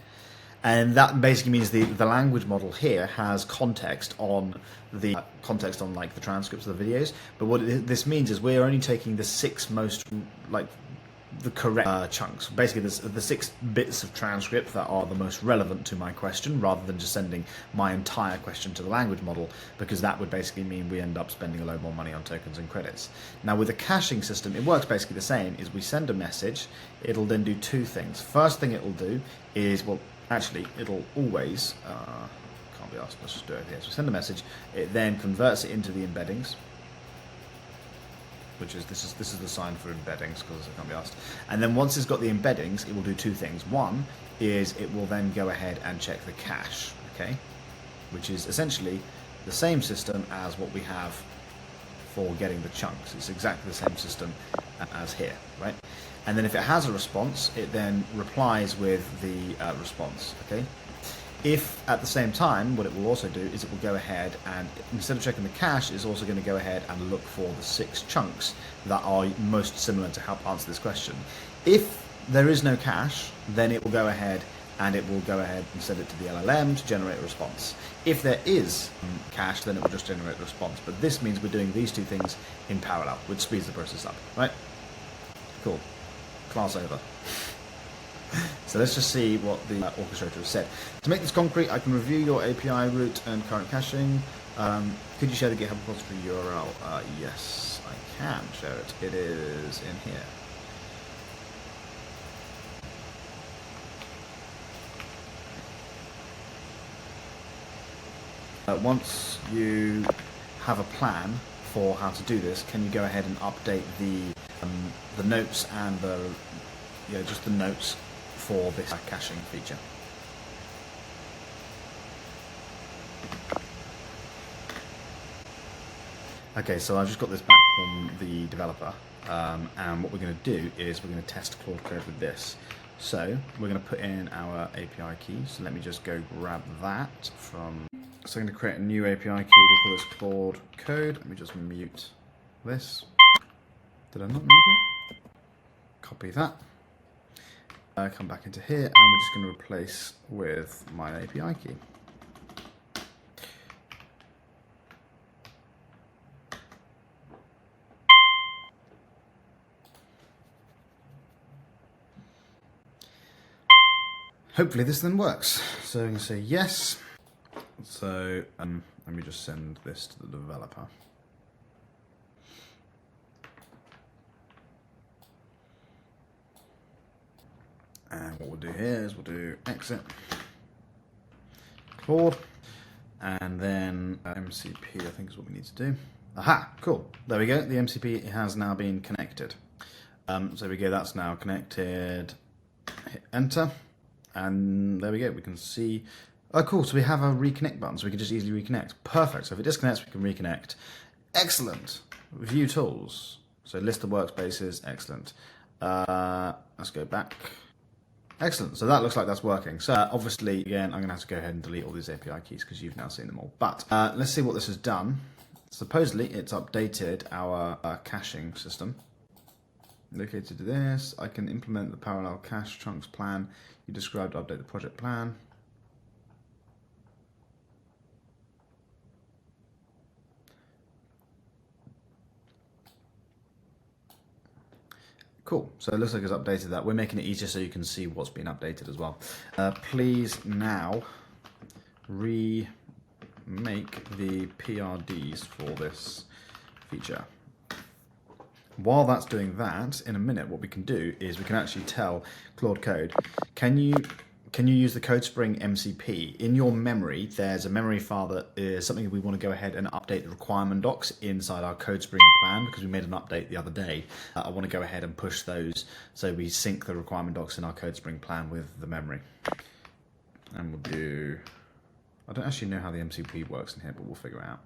And that basically means the language model here has context on like the transcripts of the videos. But what this means is we're only taking the 6 most, like, the correct chunks. Basically, the 6 bits of transcript that are the most relevant to my question, rather than just sending my entire question to the language model, because that would basically mean we end up spending a load more money on tokens and credits. Now, with a caching system, it works basically the same. Is we send a message, it'll then do 2 things. First thing it'll do is, well, actually, it'll always, can't be asked, let's just do it here. So send a message, it then converts it into the embeddings, which is, this is the sign for embeddings, because it can't be asked. And then once it's got the embeddings, it will do 2 things. One is it will then go ahead and check the cache, okay? Which is essentially the same system as what we have for getting the chunks. It's exactly the same system as here, right? And then if it has a response, it then replies with the response, okay? If at the same time, what it will also do is it will go ahead and, instead of checking the cache, it's also going to go ahead and look for the 6 chunks that are most similar to help answer this question. If there is no cache, then it will go ahead and send it to the LLM to generate a response. If there is cache, then it will just generate a response. But this means we're doing these 2 things in parallel, which speeds the process up, right? Cool. Class over. So let's just see what the orchestrator has said. To make this concrete, I can review your API route and current caching. Could you share the GitHub repository URL? Yes, I can share it. It is in here. Once you have a plan for how to do this, can you go ahead and update the notes and just the notes for this caching feature? Okay, so I've just got this back from the developer, and what we're going to do is we're going to test Claude Code with this. So we're going to put in our API key. So let me just go grab that from. So I'm going to create a new API key. We'll call this Claude Code. Let me just mute this. Did I not need it? Copy that. Come back into here, and we're just going to replace with my API key. Hopefully this then works. So I'm going to say yes. So let me just send this to the developer. And what we'll do here is we'll do exit, Claude, and then MCP I think is what we need to do. Aha, cool. There we go. The MCP has now been connected. So there we go, that's now connected. Hit enter. And there we go, we can see, oh cool, so we have a reconnect button, so we can just easily reconnect. Perfect, so if it disconnects, we can reconnect. Excellent. View tools. So list of workspaces, excellent. Let's go back. Excellent, so that looks like that's working. So obviously, again, I'm gonna have to go ahead and delete all these API keys because you've now seen them all. But let's see what this has done. Supposedly, it's updated our caching system. Located to this, I can implement the parallel cache chunks plan. You described to update the project plan. Cool, so it looks like it's updated that. We're making it easier so you can see what's been updated as well. Please now remake the PRDs for this feature. While that's doing that, in a minute, what we can do is we can actually tell Claude Code, can you use the CodeSpring MCP? In your memory, there's a memory file that is something we want to go ahead and update the requirement docs inside our CodeSpring plan because we made an update the other day. I want to go ahead and push those so we sync the requirement docs in our CodeSpring plan with the memory. And we'll do, I don't actually know how the MCP works in here, but we'll figure it out.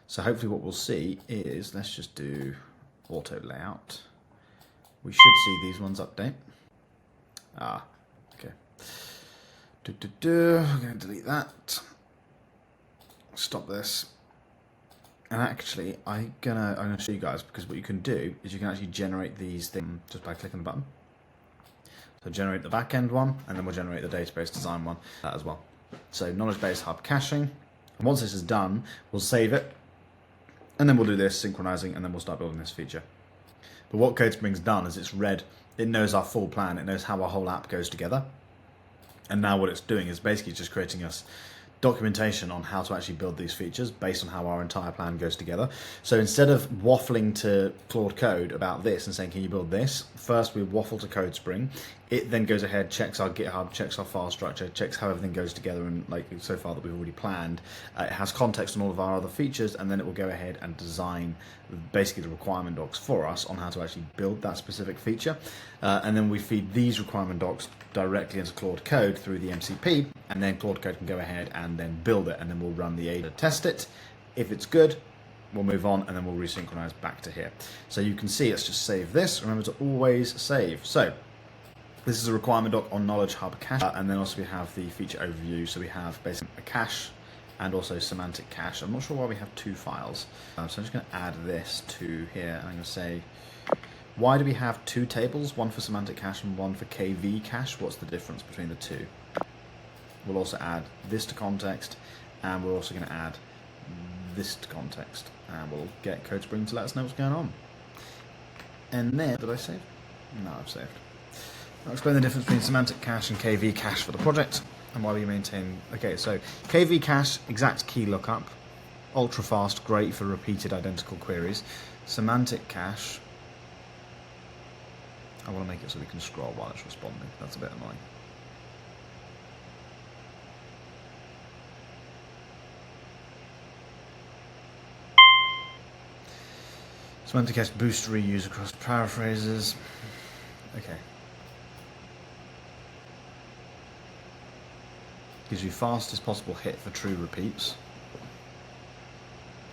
So hopefully what we'll see is, let's just do auto layout. We should see these ones update. Okay. We're going to delete that. Stop this. And actually, I'm gonna show you guys, because what you can do is you can actually generate these things just by clicking the button. So generate the backend one, and then we'll generate the database design one as well. So knowledge base hub caching. And once this is done, we'll save it. And then we'll do this, synchronizing, and then we'll start building this feature. But what CodeSpring's done is it's read, it knows our full plan, it knows how our whole app goes together. And now what it's doing is basically just creating us documentation on how to actually build these features based on how our entire plan goes together. So instead of waffling to Claude Code about this and saying, can you build this? First we waffle to CodeSpring. It then goes ahead, checks our GitHub, checks our file structure, checks how everything goes together, and like so far that we've already planned. It has context on all of our other features, and then it will go ahead and design basically the requirement docs for us on how to actually build that specific feature. And then we feed these requirement docs directly into Claude Code through the MCP, and then Claude Code can go ahead and then build it, and then we'll run the A to test it. If it's good, we'll move on, and then we'll resynchronize back to here. So you can see, let's just save this. Remember to always save. So this is a requirement doc on Knowledge Hub cache, and then also we have the feature overview. So we have basically a cache and also semantic cache. I'm not sure why we have two files. So I'm just going to add this to here, and I'm going to say, why do we have two tables, one for semantic cache and one for KV cache? What's the difference between the two? We'll also add this to context, and we're also going to add this to context, and we'll get CodeSpring to let us know what's going on. And then, did I save? No, I've saved. I'll explain the difference between semantic cache and KV cache for the project, and why we maintain. Okay, so KV cache, exact key lookup, ultra fast, great for repeated identical queries. Semantic cache, I want to make it so we can scroll while it's responding. That's a bit annoying. Semantic cache boost reuse across paraphrases. Okay. Gives you fastest possible hit for true repeats.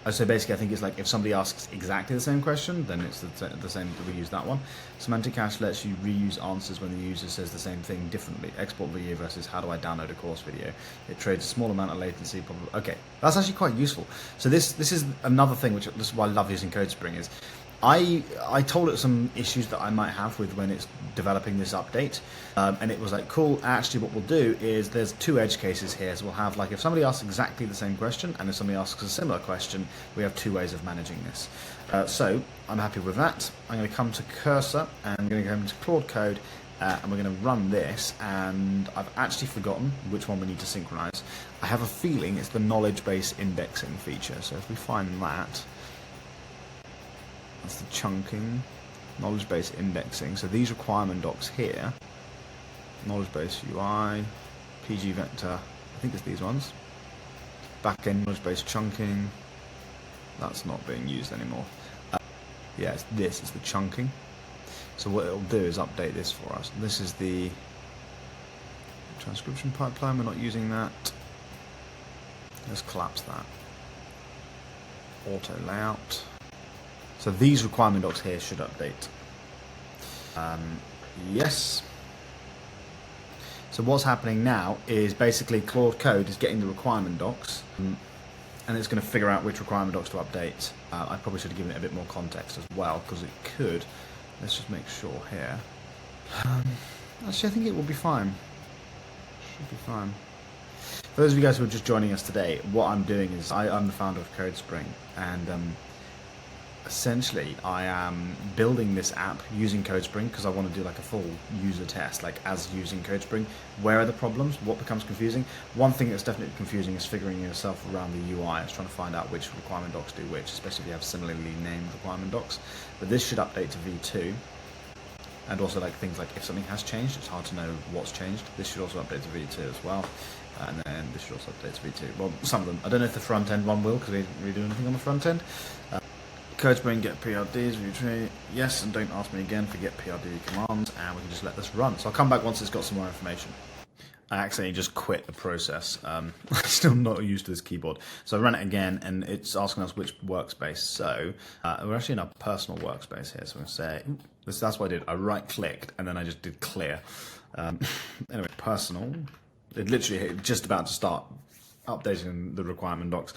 So basically, I think it's like if somebody asks exactly the same question, then it's the same. We use that one. Semantic cache lets you reuse answers when the user says the same thing differently. Export video versus how do I download a course video. It trades a small amount of latency. Probably. Okay, that's actually quite useful. So this is another thing which this is why I love using CodeSpring is I told it some issues that I might have with when it's developing this update, and it was like, cool, actually what we'll do is there's two edge cases here. So we'll have, like, if somebody asks exactly the same question and if somebody asks a similar question, we have two ways of managing this. So I'm happy with that. I'm going to come to Cursor and I'm going to go into Claude Code, and we're going to run this, and I've actually forgotten which one we need to synchronize. I have a feeling it's the knowledge base indexing feature. So if we find that, that's the chunking, knowledge base indexing. So these requirement docs here, knowledge base UI, PG vector, I think it's these ones. Backend knowledge base chunking, that's not being used anymore. Yeah, this is the chunking. So what it'll do is update this for us. This is the transcription pipeline, we're not using that. Let's collapse that. Auto layout. So these requirement docs here should update. Yes. So what's happening now is basically Claude Code is getting the requirement docs, and it's going to figure out which requirement docs to update. I probably should have given it a bit more context as well, because it could. Let's just make sure here. Actually, I think it will be fine. Should be fine. For those of you guys who are just joining us today, what I'm doing is I'm the founder of CodeSpring, and essentially I am building this app using CodeSpring because I want to do like a full user test, like as using CodeSpring. Where are the problems? What becomes confusing? One thing that's definitely confusing is figuring yourself around the UI. It's trying to find out which requirement docs do which, especially if you have similarly named requirement docs. But this should update to V2. And also, like, things like if something has changed, it's hard to know what's changed. This should also update to V2 as well. And then this should also update to V2. Well, some of them. I don't know if the front end one will, because we didn't really do anything on the front end. CodeSpring get PRDs, view yes, and don't ask me again for get PRD commands, and we can just let this run. So I'll come back once it's got some more information. I accidentally just quit the process. I'm still not used to this keyboard. So I run it again, and it's asking us which workspace. So we're actually in our personal workspace here. So I'm going to say, that's what I did. I right-clicked, and then I just did clear. Anyway, personal. It literally just about to start updating the requirement docs.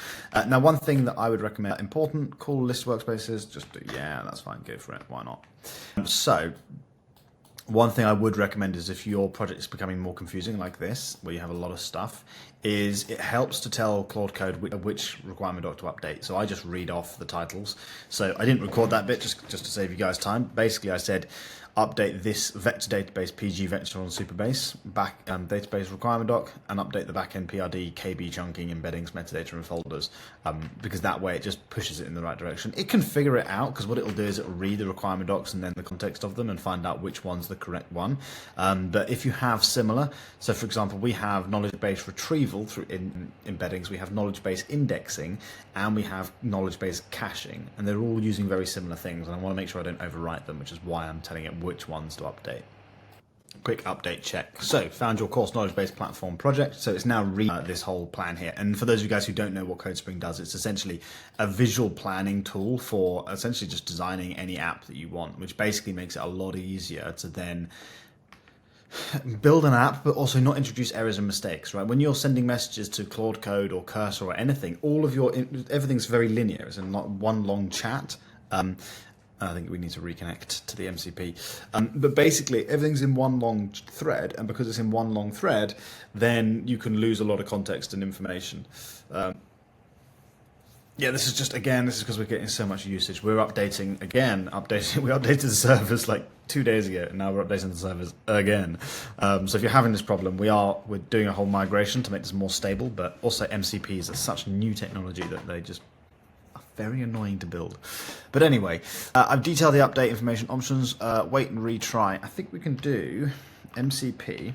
Now, one thing that I would recommend, important, cool list workspaces, just do, yeah, that's fine, go for it, why not? So, one thing I would recommend is if your project is becoming more confusing like this, where you have a lot of stuff, is it helps to tell Claude Code which requirement doc to update. So I just read off the titles. So I didn't record that bit just to save you guys time. Basically, I said, update this vector database PG vector on Superbase, back database requirement doc, and update the backend PRD, KB chunking, embeddings, metadata, and folders, because that way it just pushes it in the right direction. It can figure it out, because what it'll do is it'll read the requirement docs and then the context of them and find out which one's the correct one. But if you have similar, so for example, we have knowledge base retrieval through embeddings, we have knowledge base indexing, and we have knowledge base caching, and they're all using very similar things, and I want to make sure I don't overwrite them, which is why I'm telling it which ones to update. Quick update check. So, found your course knowledge base platform project. So it's now this whole plan here. And for those of you guys who don't know what CodeSpring does, it's essentially a visual planning tool for essentially just designing any app that you want, which basically makes it a lot easier to then build an app, but also not introduce errors and mistakes, right? When you're sending messages to Claude Code or Cursor or anything, everything's very linear. It's not one long chat. I think we need to reconnect to the MCP. But basically, everything's in one long thread, and because it's in one long thread, then you can lose a lot of context and information. Yeah, this is because we're getting so much usage. We're updating. We updated the servers like 2 days ago, and now we're updating the servers again. So if you're having this problem, we're doing a whole migration to make this more stable, but also MCPs are such new technology that they just very annoying to build. But anyway, I've detailed the update information options. Wait and retry. I think we can do MCP,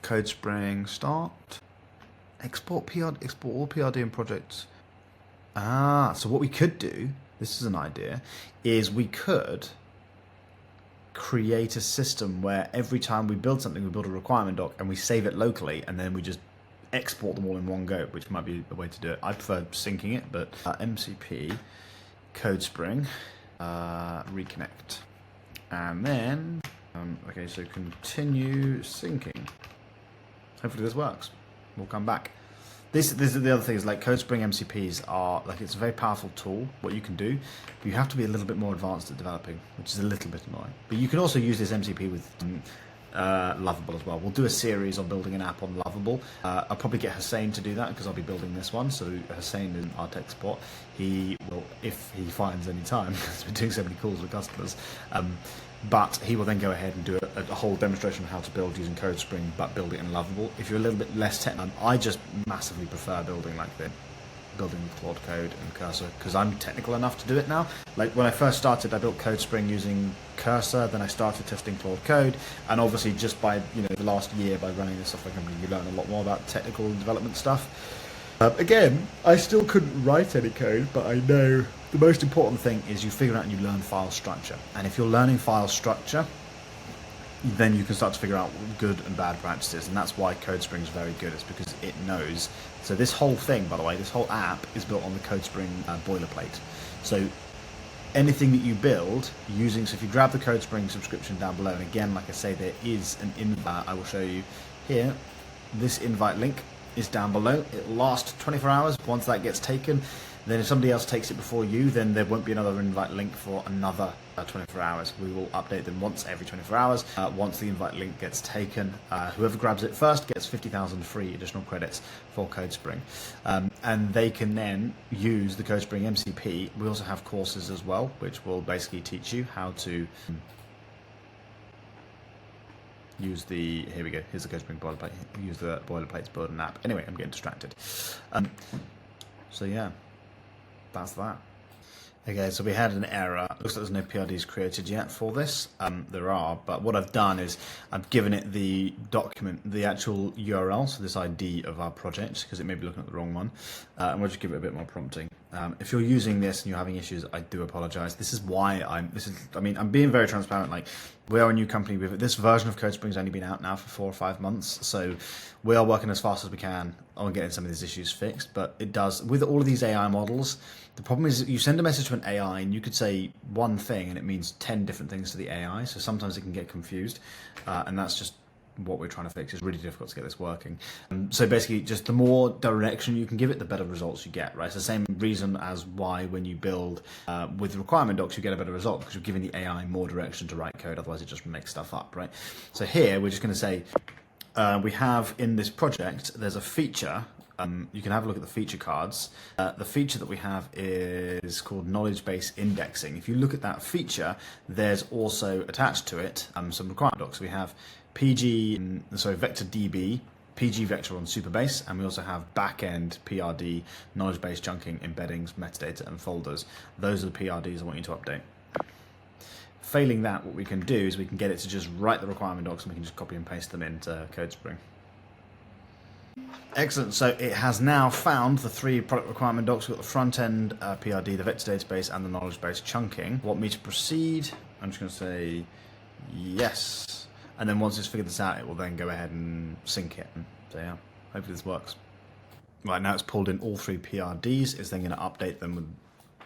CodeSpring, start, export all PRD and projects. So what we could do, this is an idea, is we could create a system where every time we build something, we build a requirement doc and we save it locally, and then we just export them all in one go, which might be a way to do it. I prefer syncing it, but MCP, CodeSpring, reconnect. And then, okay, so continue syncing. Hopefully this works. We'll come back. This is the other thing is like CodeSpring MCPs are like, it's a very powerful tool, what you can do, but you have to be a little bit more advanced at developing, which is a little bit annoying. But you can also use this MCP with Lovable as well. We'll do a series on building an app on Lovable. I'll probably get Hussein to do that because I'll be building this one. So Hussein is our tech support. He will, if he finds any time, because we're doing so many calls with customers. But he will then go ahead and do a whole demonstration of how to build using CodeSpring, but build it in Lovable. If you're a little bit less technical, I just massively prefer building like this, building with Claude Code and Cursor, because I'm technical enough to do it now. Like when I first started, I built CodeSpring using Cursor, then I started testing Claude Code, and obviously just by the last year, by running this software company, you learn a lot more about technical development stuff. Again, I still couldn't write any code, but I know the most important thing is you figure out and you learn file structure. And if you're learning file structure, then you can start to figure out good and bad practices. And that's why CodeSpring is very good. It's because it knows. So this whole thing, by the way, this whole app is built on the CodeSpring boilerplate. So anything that you build using, so if you grab the CodeSpring subscription down below, and again, like I say, there is an invite, I will show you here, this invite link is down below. It'll last 24 hours. Once that gets taken, then if somebody else takes it before you, then there won't be another invite link for another 24 hours. We will update them once every 24 hours. Once the invite link gets taken, whoever grabs it first gets 50,000 free additional credits for CodeSpring. And they can then use the CodeSpring MCP. We also have courses as well, which will basically teach you how to use the, here we go, here's the CodeSpring boilerplate, use the boilerplate to build an app. Anyway, I'm getting distracted. So yeah, that's that. Okay, so we had an error. Looks like there's no PRDs created yet for this. There are, but what I've done is I've given it the document, the actual URL, so this ID of our project, because it may be looking at the wrong one. And we'll just give it a bit more prompting. If you're using this and you're having issues, I do apologize. This is why I'm being very transparent. Like, we are a new company. This version of CodeSpring's only been out now for 4 or 5 months, so we are working as fast as we can on getting some of these issues fixed. But it does, with all of these AI models, the problem is that you send a message to an AI and you could say one thing and it means 10 different things to the AI. So sometimes it can get confused, and that's just what we're trying to fix. It's really difficult to get this working. So basically, just the more direction you can give it, the better results you get, right? It's the same reason as why when you build with requirement docs, you get a better result, because you're giving the AI more direction to write code. Otherwise, it just makes stuff up, right? So here, we're just going to say, we have in this project, there's a feature. You can have a look at the feature cards. The feature that we have is called knowledge base indexing. If you look at that feature, there's also attached to it some requirement docs. We have vector DB, PG vector on Supabase, and we also have backend PRD, knowledge base chunking, embeddings, metadata, and folders. Those are the PRDs I want you to update. Failing that, what we can do is we can get it to just write the requirement docs and we can just copy and paste them into CodeSpring. Excellent, so it has now found the 3 product requirement docs. We've got the front end PRD, the vector database, and the knowledge base chunking. Want me to proceed? I'm just going to say yes. And then once it's figured this out, it will then go ahead and sync it. So yeah, hopefully this works. Right, now it's pulled in all 3 PRDs. It's then going to update them with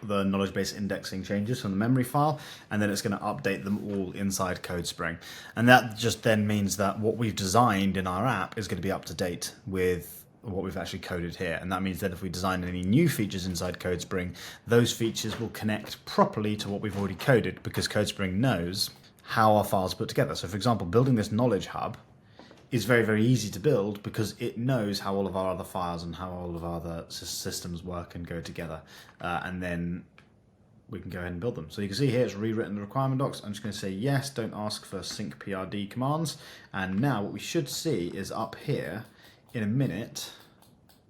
the knowledge base indexing changes from the memory file, and then it's going to update them all inside CodeSpring. And that just then means that what we've designed in our app is going to be up to date with what we've actually coded here. And that means that if we design any new features inside CodeSpring, those features will connect properly to what we've already coded, because CodeSpring knows how our files are put together. So for example, building this knowledge hub is very, very easy to build because it knows how all of our other files and how all of our other systems work and go together. And then we can go ahead and build them. So you can see here it's rewritten the requirement docs. I'm just going to say yes, don't ask for sync PRD commands. And now what we should see is up here in a minute.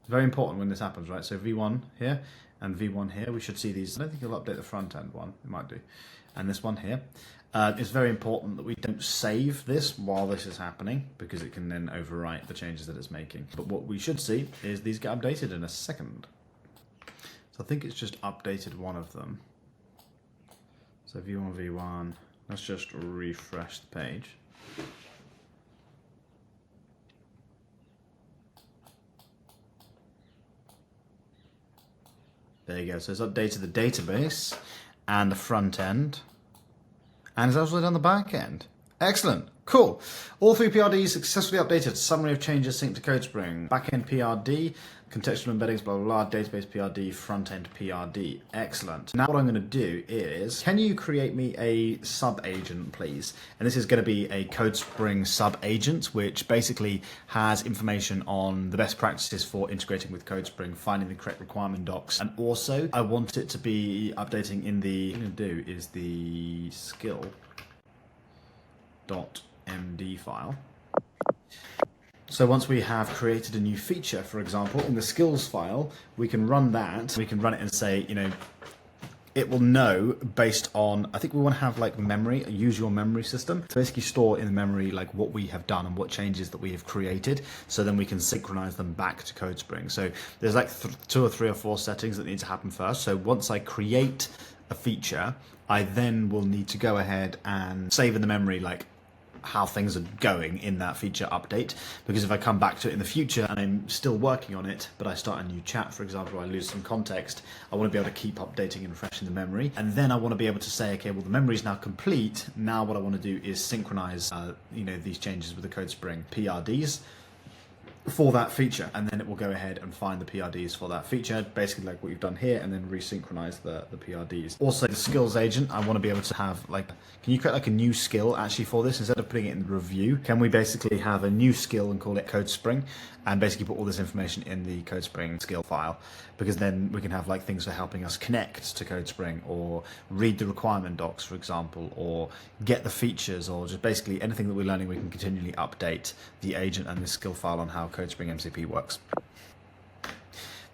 It's very important when this happens, right? So V1 here and V1 here, we should see these. I don't think it'll update the front end one. It might do. And this one here. It's very important that we don't save this while this is happening, because it can then overwrite the changes that it's making. But what we should see is these get updated in a second. So I think it's just updated one of them. So V1, V1, let's just refresh the page. There you go, so it's updated the database and the front end. And it's also done the back end. Excellent. Cool. All three PRDs successfully updated. Summary of changes synced to CodeSpring. Backend PRD, contextual embeddings, blah, blah, blah, database PRD, front-end PRD. Excellent. Now what I'm going to do is, can you create me a sub-agent, please? And this is going to be a CodeSpring sub-agent, which basically has information on the best practices for integrating with CodeSpring, finding the correct requirement docs. And also, I want it to be updating in the, what I'm going to do is the skill.md file. So once we have created a new feature, for example, in the skills file, we can run that. We can run it and say, you know, it will know based on, I think we want to have like memory, use your memory system to basically store in the memory like what we have done and what changes that we have created. So then we can synchronize them back to CodeSpring. So there's like 2 or 3 or 4 settings that need to happen first. So once I create a feature, I then will need to go ahead and save in the memory like how things are going in that feature update, because if I come back to it in the future and I'm still working on it, but I start a new chat, for example, or I lose some context, I want to be able to keep updating and refreshing the memory. And then I want to be able to say, okay, well, the memory is now complete. Now what I want to do is synchronize, these changes with the CodeSpring PRDs for that feature, and then it will go ahead and find the PRDs for that feature, basically like what you've done here, and then resynchronize the PRDs. Also, the skills agent, I want to be able to have like, can you create like a new skill actually for this instead of putting it in the review? Can we basically have a new skill and call it CodeSpring, and basically put all this information in the CodeSpring skill file? Because then we can have like things for helping us connect to CodeSpring, or read the requirement docs, for example, or get the features, or just basically anything that we're learning, we can continually update the agent and the skill file on how CodeSpring MCP works.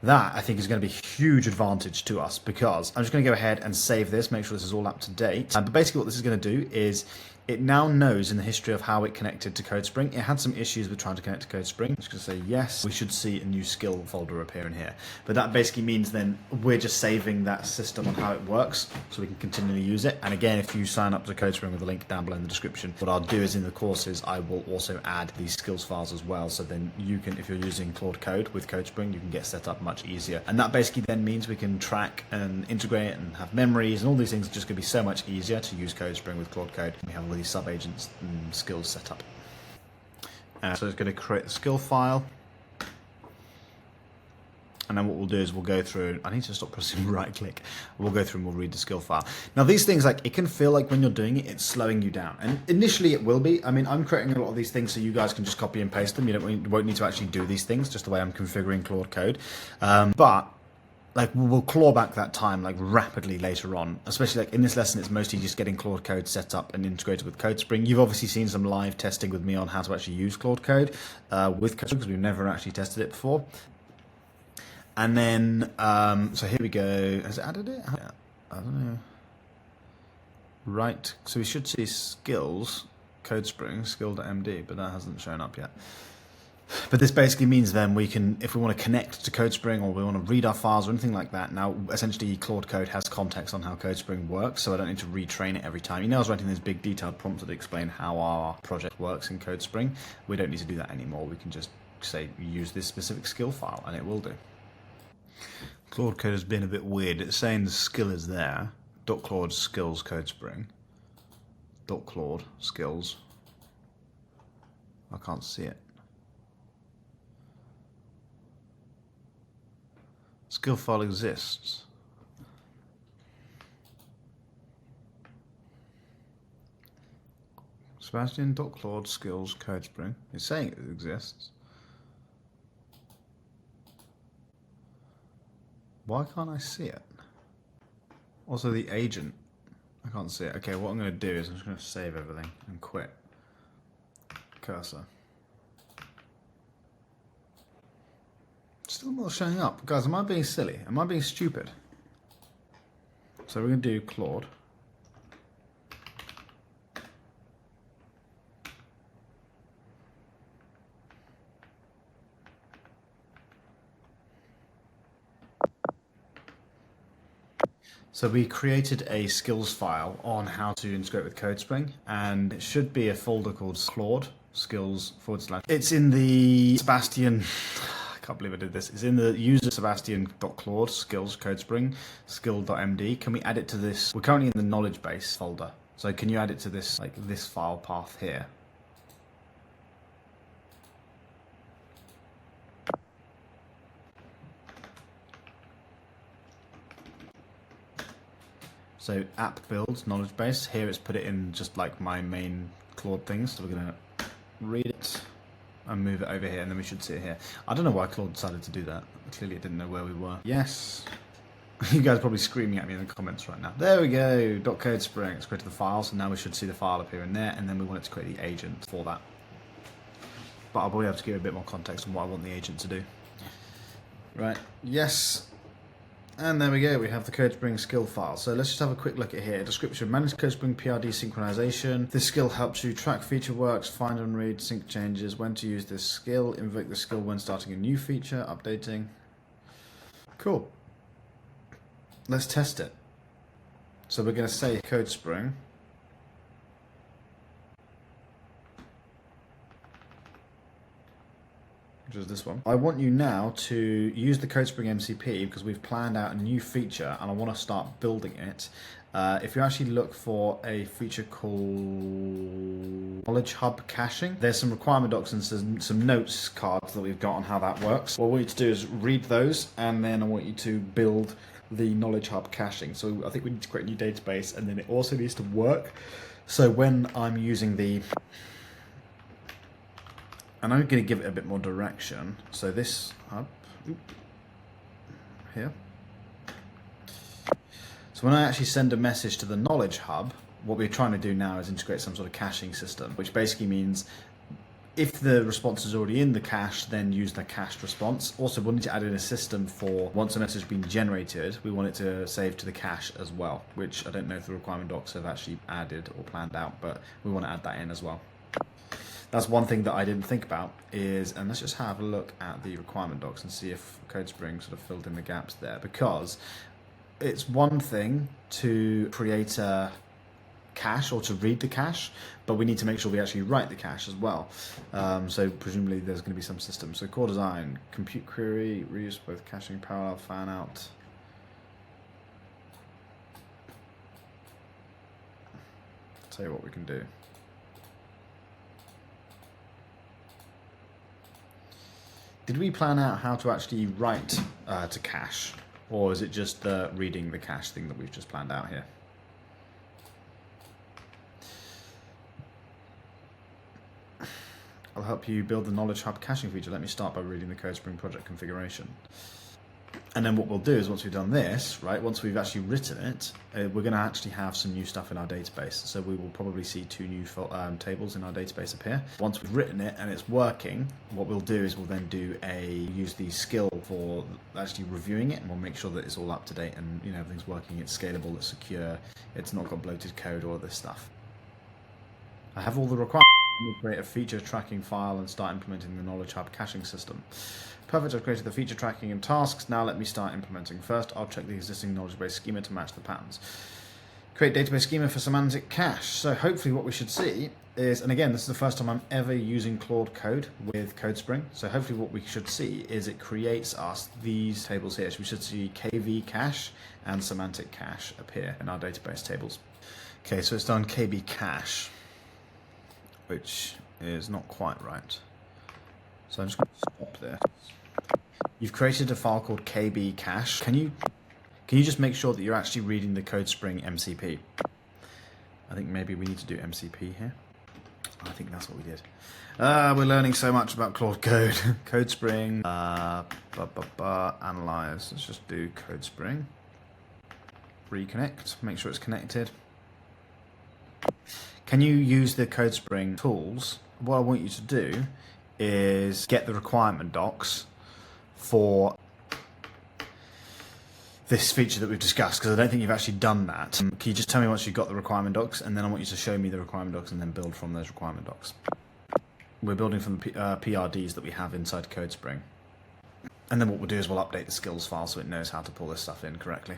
That, I think, is going to be a huge advantage to us, because I'm just going to go ahead and save this, make sure this is all up to date. But basically what this is going to do is it now knows in the history of how it connected to CodeSpring. It had some issues with trying to connect to CodeSpring. I'm just going to say yes. We should see a new skill folder appear in here. But that basically means then we're just saving that system on how it works so we can continually use it. And again, if you sign up to CodeSpring with a link down below in the description, what I'll do is in the courses, I will also add these skills files as well. So then you can, if you're using Claude Code with CodeSpring, you can get set up much easier. And that basically then means we can track and integrate and have memories, and all these things are just going to be so much easier to use CodeSpring with Claude Code. We have all these sub-agents and skills set up. So it's going to create the skill file. And then what we'll do is we'll go through, I need to stop pressing right click. We'll go through and we'll read the skill file. Now these things, like, it can feel like when you're doing it, it's slowing you down. And initially it will be. I mean, I'm creating a lot of these things so you guys can just copy and paste them. You won't need to actually do these things, just the way I'm configuring Claude Code. But like, we'll claw back that time like rapidly later on. Especially like in this lesson, it's mostly just getting Claude Code set up and integrated with CodeSpring. You've obviously seen some live testing with me on how to actually use Claude Code with CodeSpring, because we've never actually tested it before. And then, so here we go. Has it added it? Yeah, I don't know. Right, so we should see skills, CodeSpring, skill.md, but that hasn't shown up yet. But this basically means then we can, if we want to connect to CodeSpring, or we want to read our files or anything like that, now essentially Claude Code has context on how CodeSpring works, so I don't need to retrain it every time. You know, I was writing those big detailed prompts that explain how our project works in CodeSpring. We don't need to do that anymore. We can just say, use this specific skill file, and it will do. Claude Code has been a bit weird. It's saying the skill is there. .claude skills CodeSpring. .claude skills. I can't see it. Skill file exists. Sebastian.claude skills CodeSpring. It's saying it exists. Why can't I see it? Also the agent, I can't see it. Okay, what I'm going to do is I'm just going to save everything and quit. Cursor. Still not showing up. Guys, am I being silly? Am I being stupid? So we're going to do Claude. So we created a skills file on how to integrate with CodeSpring, and it should be a folder called Claude skills /. It's in the Sebastian, I can't believe I did this. It's in the user Sebastian.claude skills CodeSpring skill.md. Can we add it to this? We're currently in the knowledge base folder. So can you add it to this, like this file path here? So app builds, knowledge base. Here it's put it in just like my main Claude things. So we're going to read it and move it over here, and then we should see it here. I don't know why Claude decided to do that. Clearly it didn't know where we were. Yes. You guys are probably screaming at me in the comments right now. There we go. .CodeSpring. It's created the file, so now we should see the file up here and there, and then we want it to create the agent for that. But I'll probably have to give a bit more context on what I want the agent to do. Right. Yes. And there we go, we have the CodeSpring skill file. So let's just have a quick look at here. Description, manage CodeSpring PRD synchronization. This skill helps you track feature works, find and read sync changes, when to use this skill, invoke the skill when starting a new feature, updating. Cool. Let's test it. So we're going to say CodeSpring. Which is this one. I want you now to use the CodeSpring MCP because we've planned out a new feature and I want to start building it. If you actually look for a feature called Knowledge Hub Caching, there's some requirement docs and some notes cards that we've got on how that works. What I want you to do is read those, and then I want you to build the Knowledge Hub Caching. So I think we need to create a new database, and then it also needs to work. So when I'm using the... And I'm going to give it a bit more direction. So this hub, here. So when I actually send a message to the Knowledge Hub, what we're trying to do now is integrate some sort of caching system, which basically means if the response is already in the cache, then use the cached response. Also, we'll need to add in a system for once a message has been generated, we want it to save to the cache as well, which I don't know if the requirement docs have actually added or planned out, but we want to add that in as well. That's one thing that I didn't think about is, and let's just have a look at the requirement docs and see if CodeSpring sort of filled in the gaps there, because it's one thing to create a cache or to read the cache, but we need to make sure we actually write the cache as well. So presumably there's going to be some system. So core design, compute query, reuse both caching, parallel, fan out. I'll tell you what we can do. Did we plan out how to actually write to cache, or is it just the reading the cache thing that we've just planned out here? I'll help you build the Knowledge Hub caching feature. Let me start by reading the CodeSpring project configuration. And then what we'll do is once we've done this, right, once we've actually written it, we're going to actually have some new stuff in our database. So we will probably see 2 new tables in our database appear. Once we've written it and it's working, what we'll do is we'll then use the skill for actually reviewing it, and we'll make sure that it's all up to date and everything's working, it's scalable, it's secure, it's not got bloated code, all of this stuff. I have all the requirements. We'll create a feature tracking file and start implementing the Knowledge Hub caching system. Perfect, I've created the feature tracking and tasks. Now let me start implementing. First, I'll check the existing knowledge base schema to match the patterns. Create database schema for semantic cache. So hopefully what we should see is, and again, this is the first time I'm ever using Claude Code with CodeSpring. So hopefully what we should see is it creates us these tables here. So we should see KV cache and semantic cache appear in our database tables. Okay, so it's done KB cache, which is not quite right. So I'm just going to stop there. You've created a file called KB cache. Can you just make sure that you're actually reading the CodeSpring MCP? I think maybe we need to do MCP here. I think that's what we did. We're learning so much about Claude Code. CodeSpring, analyze. Let's just do CodeSpring. Reconnect, make sure it's connected. Can you use the CodeSpring tools? What I want you to do is get the requirement docs for this feature that we've discussed, because I don't think you've actually done that. Can you just tell me once you've got the requirement docs, and then I want you to show me the requirement docs and then build from those requirement docs. We're building from the PRDs that we have inside CodeSpring. And then what we'll do is we'll update the skills file so it knows how to pull this stuff in correctly.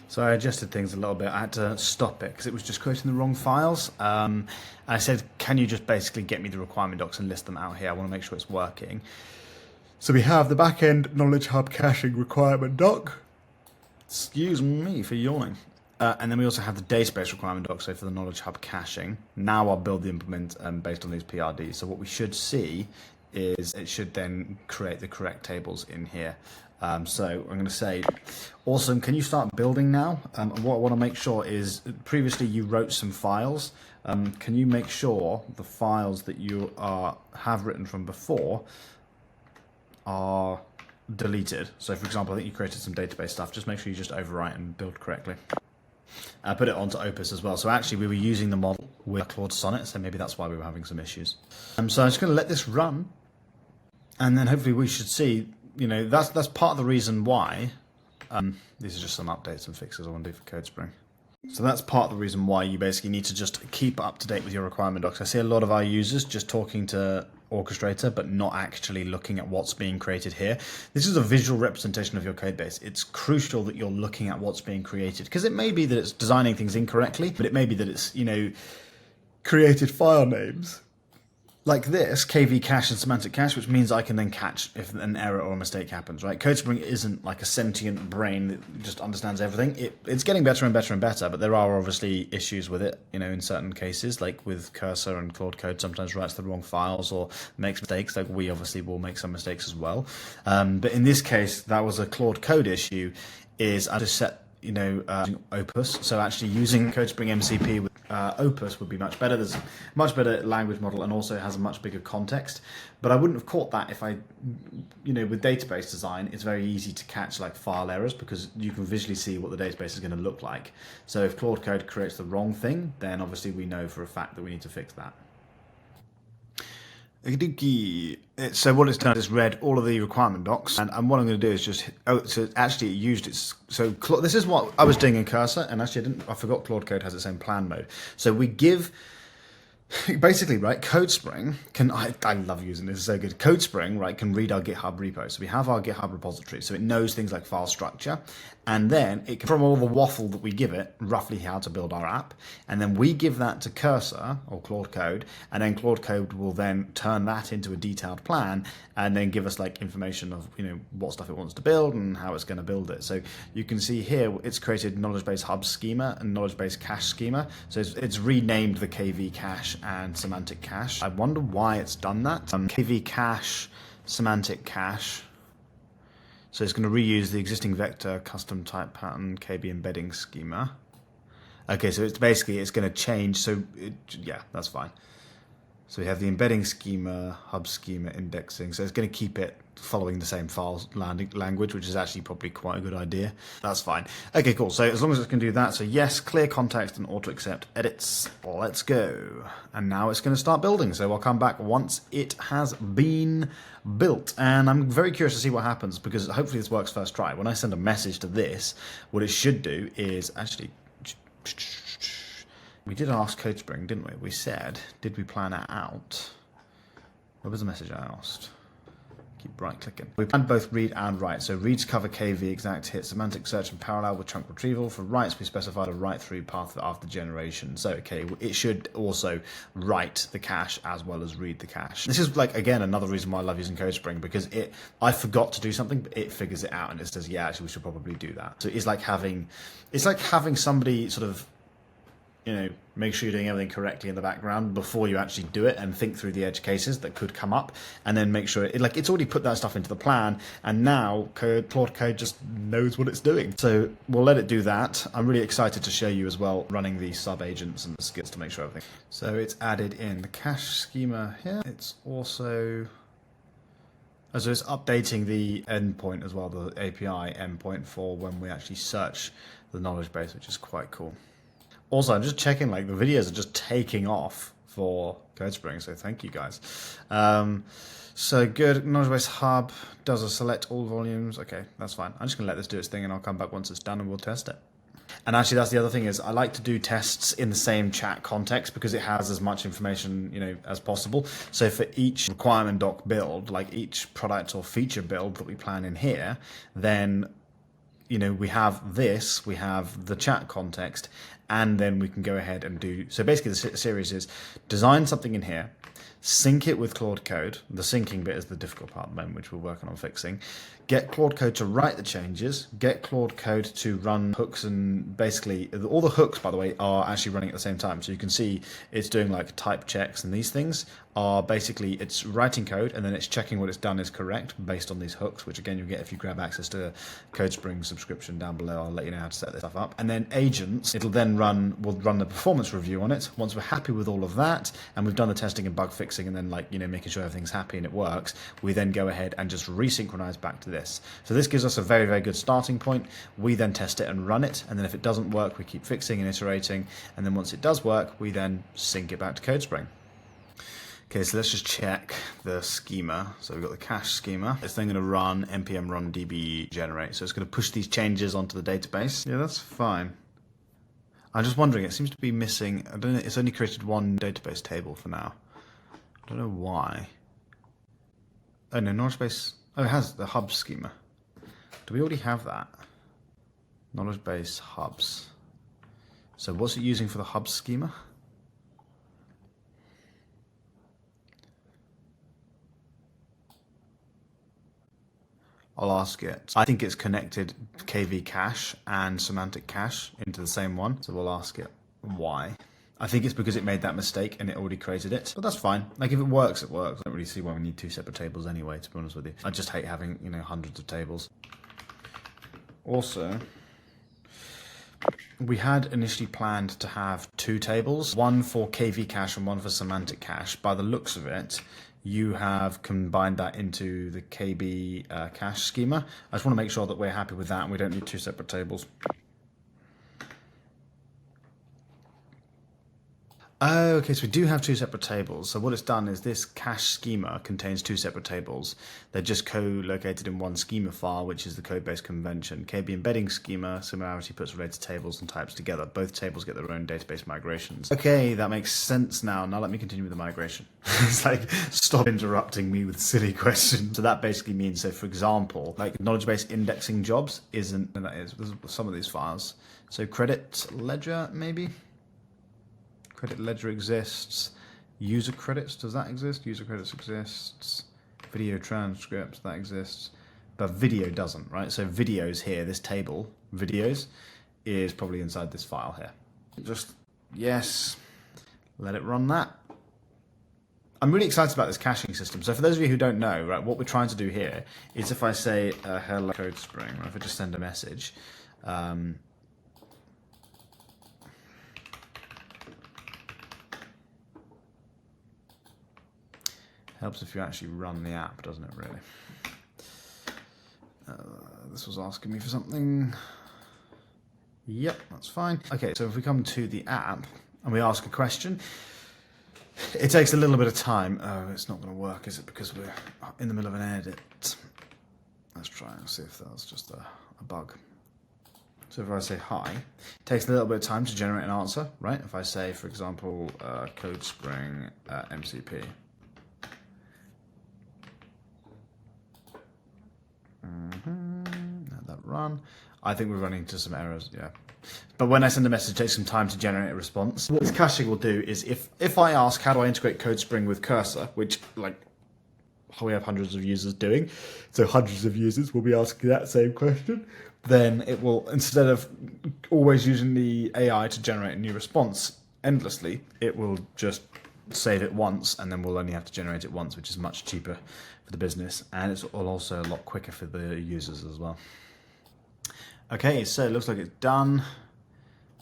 So I adjusted things a little bit. I had to stop it because it was just creating the wrong files. I said, can you just basically get me the requirement docs and list them out here? I want to make sure it's working. So we have the backend Knowledge Hub caching requirement doc. Excuse me for yawning. And then we also have the database requirement doc, so for the Knowledge Hub caching. Now I'll build the implement based on these PRDs. So what we should see is it should then create the correct tables in here. So I'm going to say, awesome, can you start building now? What I want to make sure is, previously you wrote some files. Can you make sure the files that you have written from before are deleted? So for example, I think you created some database stuff. Just make sure you just overwrite and build correctly. Put it onto Opus as well. So actually we were using the model with Claude Sonnet, so maybe that's why we were having some issues. So I'm just going to let this run, and then hopefully we should see, you know, that's part of the reason why. These are just some updates and fixes I want to do for CodeSpring. So that's part of the reason why you basically need to just keep up to date with your requirement docs. I see a lot of our users just talking to Orchestrator, but not actually looking at what's being created here. This is a visual representation of your code base. It's crucial that you're looking at what's being created, because it may be that it's designing things incorrectly, but it may be that it's, you know, created file names like this, KV cache and semantic cache, which means I can then catch if an error or a mistake happens, right? CodeSpring isn't like a sentient brain that just understands everything. It's getting better and better and better, but there are obviously issues with it, you know, in certain cases, like with Cursor and Claude Code sometimes writes the wrong files or makes mistakes, like we obviously will make some mistakes as well. But in this case, that was a Claude Code issue, is I just set, you know, Opus. So actually using CodeSpring MCP with Opus would be much better. There's a much better language model and also has a much bigger context. But I wouldn't have caught that if I, you know, with database design, it's very easy to catch like file errors because you can visually see what the database is going to look like. So if Claude Code creates the wrong thing, then obviously we know for a fact that we need to fix that. So what it's done is read all of the requirement docs, and what I'm going to do is just, so actually it used its, so this is what I was doing in Cursor, and actually I forgot Claude Code has its own plan mode. So we give, basically, right, CodeSpring can, I love using this, it's so good. CodeSpring, right, can read our GitHub repo. So we have our GitHub repository, so it knows things like file structure, and then it can, from all the waffle that we give it, roughly how to build our app, and then we give that to Cursor, or Claude Code, and then Claude Code will then turn that into a detailed plan, and then give us like information of, you know, what stuff it wants to build and how it's going to build it. So you can see here, it's created knowledge base hub schema and knowledge base cache schema. So it's renamed the KV cache and semantic cache. I wonder why it's done that. KV cache, semantic cache. So it's going to reuse the existing vector custom type pattern KB embedding schema. Okay, so it's basically, it's going to change. So yeah, that's fine. So we have the embedding schema, hub schema, indexing. So it's going to keep it following the same file language, which is actually probably quite a good idea. That's fine. Okay, cool. So as long as it can do that, so yes, clear context and auto accept edits. Let's go. And now it's going to start building. So I'll come back once it has been built. And I'm very curious to see what happens, because hopefully this works first try. When I send a message to this, what it should do is actually, we did ask CodeSpring, didn't we? We said, did we plan it out? What was the message I asked? Keep right clicking. We planned both read and write. So reads cover KV exact hit semantic search and parallel with chunk retrieval. For writes, we specified a write through path after generation. So okay, it should also write the cache as well as read the cache. This is like, again, another reason why I love using CodeSpring, because I forgot to do something, but it figures it out and it says, yeah, actually we should probably do that. So it's like having somebody sort of, you know, make sure you're doing everything correctly in the background before you actually do it, and think through the edge cases that could come up, and then make sure it's already put that stuff into the plan, and now Claude Code just knows what it's doing. So we'll let it do that. I'm really excited to show you as well running the sub agents and the skits to make sure everything. So it's added in the cache schema here. It's also, so it's updating the endpoint as well, the API endpoint for when we actually search the knowledge base, which is quite cool. Also, I'm just checking, like, the videos are just taking off for CodeSpring, so thank you guys. So good, knowledge base hub does a select all volumes. Okay, that's fine. I'm just gonna let this do its thing and I'll come back once it's done and we'll test it. And actually, that's the other thing, is I like to do tests in the same chat context because it has as much information, you know, as possible. So for each requirement doc build, like each product or feature build that we plan in here, then, you know, we have this, we have the chat context, and then we can go ahead and do, so basically the series is design something in here, sync it with Claude Code. The syncing bit is the difficult part at the moment, which we're working on fixing. Get Claude Code to write the changes, get Claude Code to run hooks, and basically all the hooks, by the way, are actually running at the same time. So you can see it's doing like type checks, and these things are basically, it's writing code and then it's checking what it's done is correct based on these hooks, which again you'll get if you grab access to a CodeSpring subscription down below. I'll let you know how to set this stuff up. And then agents, we'll run the performance review on it. Once we're happy with all of that, and we've done the testing and bug fixing, and then making sure everything's happy and it works, we then go ahead and just resynchronize back to this. So this gives us a very, very good starting point. We then test it and run it, and then if it doesn't work, we keep fixing and iterating, and then once it does work, we then sync it back to CodeSpring. Okay, so let's just check the schema. So we've got the cache schema. It's then going to run npm run db generate. So it's going to push these changes onto the database. Yeah, that's fine. I'm just wondering, it seems to be missing, I don't know, it's only created one database table for now. I don't know why. Oh no, knowledge base, oh, it has the hub schema. Do we already have that? Knowledge base hubs. So what's it using for the hub schema? I'll ask it. I think it's connected KV cache and semantic cache into the same one. So we'll ask it why. I think it's because it made that mistake and it already created it. But that's fine. Like if it works, it works. I don't really see why we need two separate tables anyway, to be honest with you. I just hate having, hundreds of tables. Also, we had initially planned to have two tables, one for KV cache and one for semantic cache. By the looks of it, you have combined that into the KB cache schema. I just want to make sure that we're happy with that and we don't need two separate tables. Oh, okay, so we do have two separate tables. So what it's done is this cache schema contains two separate tables. They're just co-located in one schema file, which is the code-based convention. KB embedding schema similarity puts related tables and types together. Both tables get their own database migrations. Okay, that makes sense now. Now let me continue with the migration. It's like, stop interrupting me with silly questions. So that basically means, so for example, like knowledge base indexing jobs isn't, and that is some of these files. So credit ledger, maybe? Credit ledger exists. User credits, does that exist? User credits exists. Video transcripts, that exists. But video doesn't, right? So videos here, this table, videos, is probably inside this file here. Just, yes, let it run that. I'm really excited about this caching system. So for those of you who don't know, right, what we're trying to do here is if I say hello CodeSpring, or if I just send a message, helps if you actually run the app, doesn't it, really? This was asking me for something. Yep, that's fine. Okay, so if we come to the app and we ask a question, it takes a little bit of time. Oh, it's not going to work, is it? Because we're in the middle of an edit. Let's try and see if that's just a bug. So if I say hi, it takes a little bit of time to generate an answer, right? If I say, for example, CodeSpring MCP. Let that run. I think we're running into some errors, yeah. But when I send a message, it takes some time to generate a response. What this caching will do is if I ask how do I integrate CodeSpring with Cursor, which like we have hundreds of users doing, so hundreds of users will be asking that same question, then it will, instead of always using the AI to generate a new response endlessly, it will just save it once, and then we'll only have to generate it once, which is much cheaper for the business, and it's also a lot quicker for the users as well. Okay, so it looks like it's done.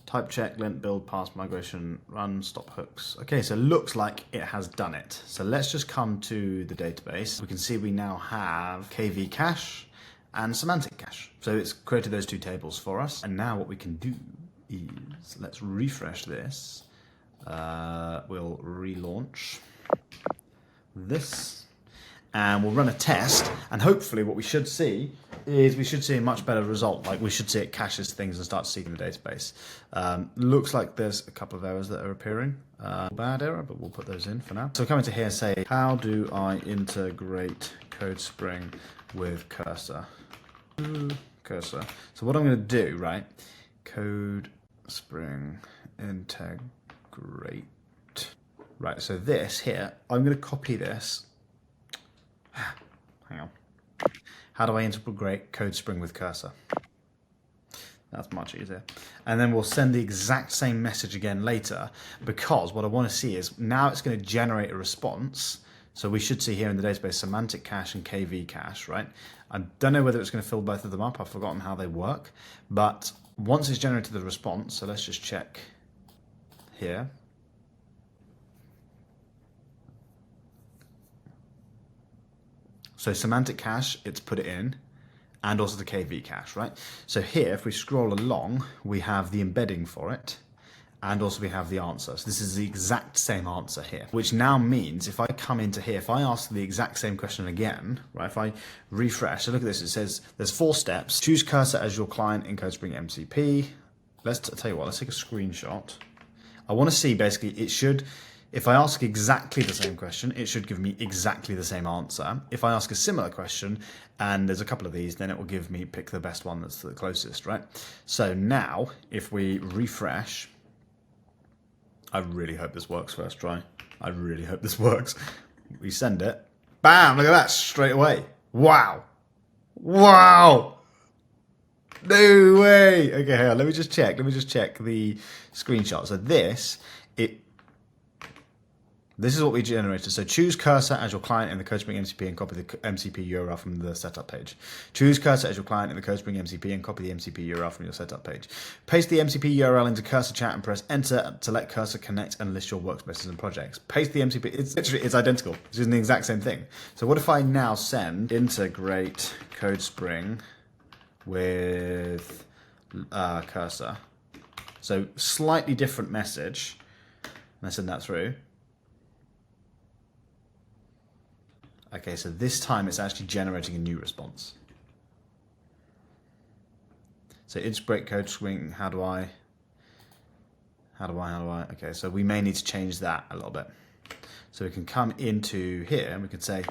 Type check, lint, build, pass, migration, run, stop hooks. Okay, so it looks like it has done it. So let's just come to the database. We can see we now have KV cache and semantic cache. So it's created those two tables for us. And now what we can do is, let's refresh this. We'll relaunch this. And we'll run a test, and hopefully what we should see is we should see a much better result. Like we should see it caches things and start seeking the database. Looks like there's a couple of errors that are appearing. Bad error, but we'll put those in for now. So coming to here, say, how do I integrate CodeSpring with Cursor? Cursor. So what I'm going to do, right? CodeSpring. Spring integrate. Right, so this here, I'm going to copy this. Hang on. How do I integrate CodeSpring with Cursor? That's much easier. And then we'll send the exact same message again later, because what I want to see is now it's going to generate a response. So we should see here in the database semantic cache and KV cache, right? I don't know whether it's going to fill both of them up. I've forgotten how they work. But once it's generated the response, so let's just check here. So semantic cache, it's put it in, and also the KV cache, right? So here, if we scroll along, we have the embedding for it, and also we have the answer. So this is the exact same answer here, which now means if I come into here, if I ask the exact same question again, right, if I refresh, so look at this, it says there's 4 steps. Choose Cursor as your client in CodeSpring MCP. Let's tell you what, let's take a screenshot. I want to see basically, it should, if I ask exactly the same question, it should give me exactly the same answer. If I ask a similar question, and there's a couple of these, then it will give me, pick the best one that's the closest, right? So now, if we refresh, I really hope this works first try. I really hope this works. We send it. Bam, look at that, straight away. Wow. Wow. No way. Okay, hang on, let me just check the screenshot. So this is what we generated. So choose Cursor as your client in the CodeSpring MCP and copy the MCP URL from the setup page. Choose Cursor as your client in the CodeSpring MCP and copy the MCP URL from your setup page. Paste the MCP URL into Cursor chat and press enter to let Cursor connect and list your workspaces and projects. Paste the MCP. It's identical. It's doing the exact same thing. So what if I now send integrate CodeSpring with Cursor? So slightly different message. And I send that through. Okay, so this time it's actually generating a new response. So integrate CodeSpring, how do I? Okay, so we may need to change that a little bit. So we can come into here and we can say,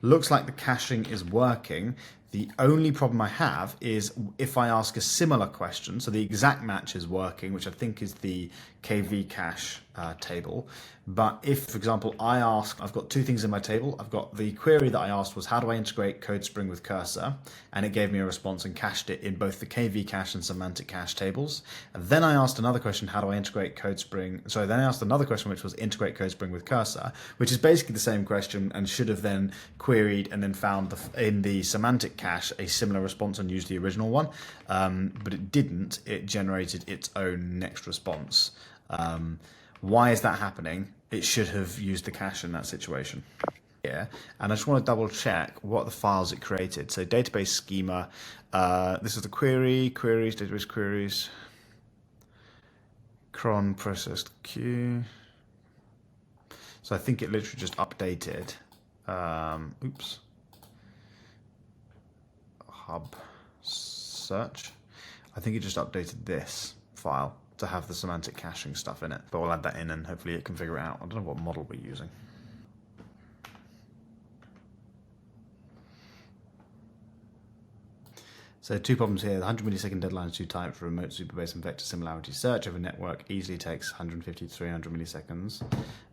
looks like the caching is working. The only problem I have is if I ask a similar question, so the exact match is working, which I think is the KV cache table. But if, for example, I ask, I've got 2 things in my table. I've got the query that I asked was, how do I integrate CodeSpring with Cursor? And it gave me a response and cached it in both the KV cache and semantic cache tables. And then I asked another question, how do I integrate CodeSpring? Sorry, then I asked another question, which was integrate CodeSpring with Cursor, which is basically the same question and should have then queried and then found in the semantic cache a similar response and used the original one. But it didn't. It generated its own next response. Why is that happening? It should have used the cache in that situation. Yeah, and I just want to double check what the files it created. So database schema, this is the queries, database queries, cron processed queue. So I think it literally just updated, hub search. I think it just updated this file to have the semantic caching stuff in it. But we'll add that in and hopefully it can figure it out. I don't know what model we're using. So 2 problems here. The 100 millisecond deadline is too tight for remote superbase and vector similarity search over network. Easily takes 150 to 300 milliseconds.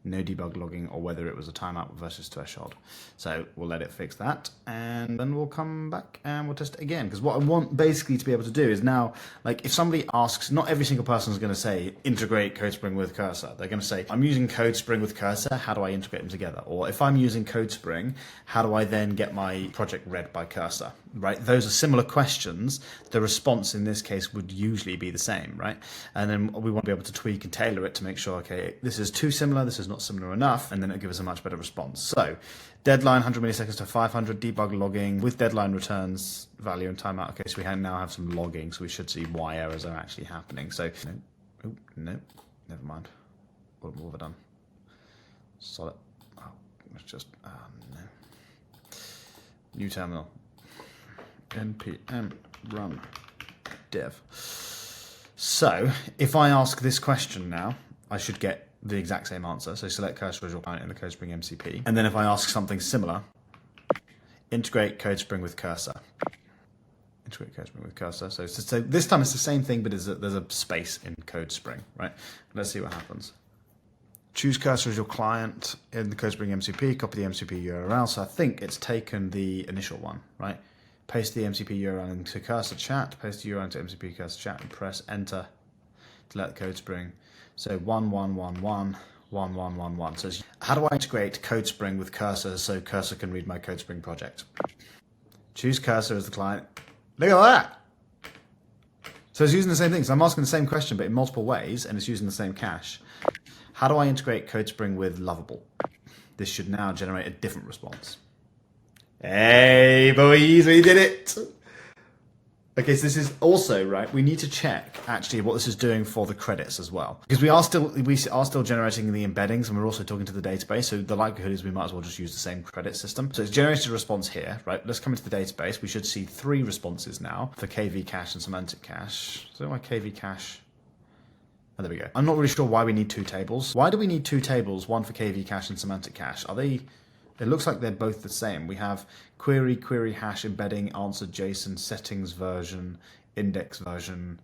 No debug logging or whether it was a timeout versus threshold. So we'll let it fix that and then we'll come back and we'll test it again. Because what I want basically to be able to do is now, like if somebody asks, not every single person is going to say integrate CodeSpring with Cursor. They're going to say, I'm using CodeSpring with Cursor. How do I integrate them together? Or if I'm using CodeSpring, how do I then get my project read by Cursor? Right? Those are similar questions. The response in this case would usually be the same, right? And then we want to be able to tweak and tailor it to make sure, okay, this is too similar, this is not similar enough, and then it'll give us a much better response. So deadline 100 milliseconds to 500, debug logging with deadline returns value and timeout. Okay, so we now have some logging, so we should see why errors are actually happening. So, no, never mind. What have I done? Solid. Oh, it's just, no. New terminal. npm run dev. So if I ask this question now, I should get the exact same answer. So select Cursor as your client in the CodeSpring MCP. And then if I ask something similar, integrate CodeSpring with Cursor. Integrate integrate CodeSpring with cursor. So this time it's the same thing, but there's a space in CodeSpring, right? Let's see what happens. Choose cursor as your client in the CodeSpring MCP, copy the MCP URL. So I think it's taken the initial one, right? Paste the MCP URL into cursor chat, paste the URL into MCP cursor chat, and press enter to let the CodeSpring. So 11111111. So how do I integrate CodeSpring with cursor so cursor can read my CodeSpring project? Choose cursor as the client. Look at that. So it's using the same thing. So I'm asking the same question, but in multiple ways, and it's using the same cache. How do I integrate CodeSpring with Lovable? This should now generate a different response. Hey, boys, we did it. Okay, so this is also, right, we need to check actually what this is doing for the credits as well. Because we are still generating the embeddings and we're also talking to the database, so the likelihood is we might as well just use the same credit system. So it's generated a response here, right? Let's come into the database. We should see 3 responses now for KV cache and semantic cache. So my KV cache, oh, there we go. I'm not really sure why we need 2 tables. Why do we need 2 tables, one for KV cache and semantic cache? Are they... It looks like they're both the same. We have query hash embedding, answer JSON, settings version, index version,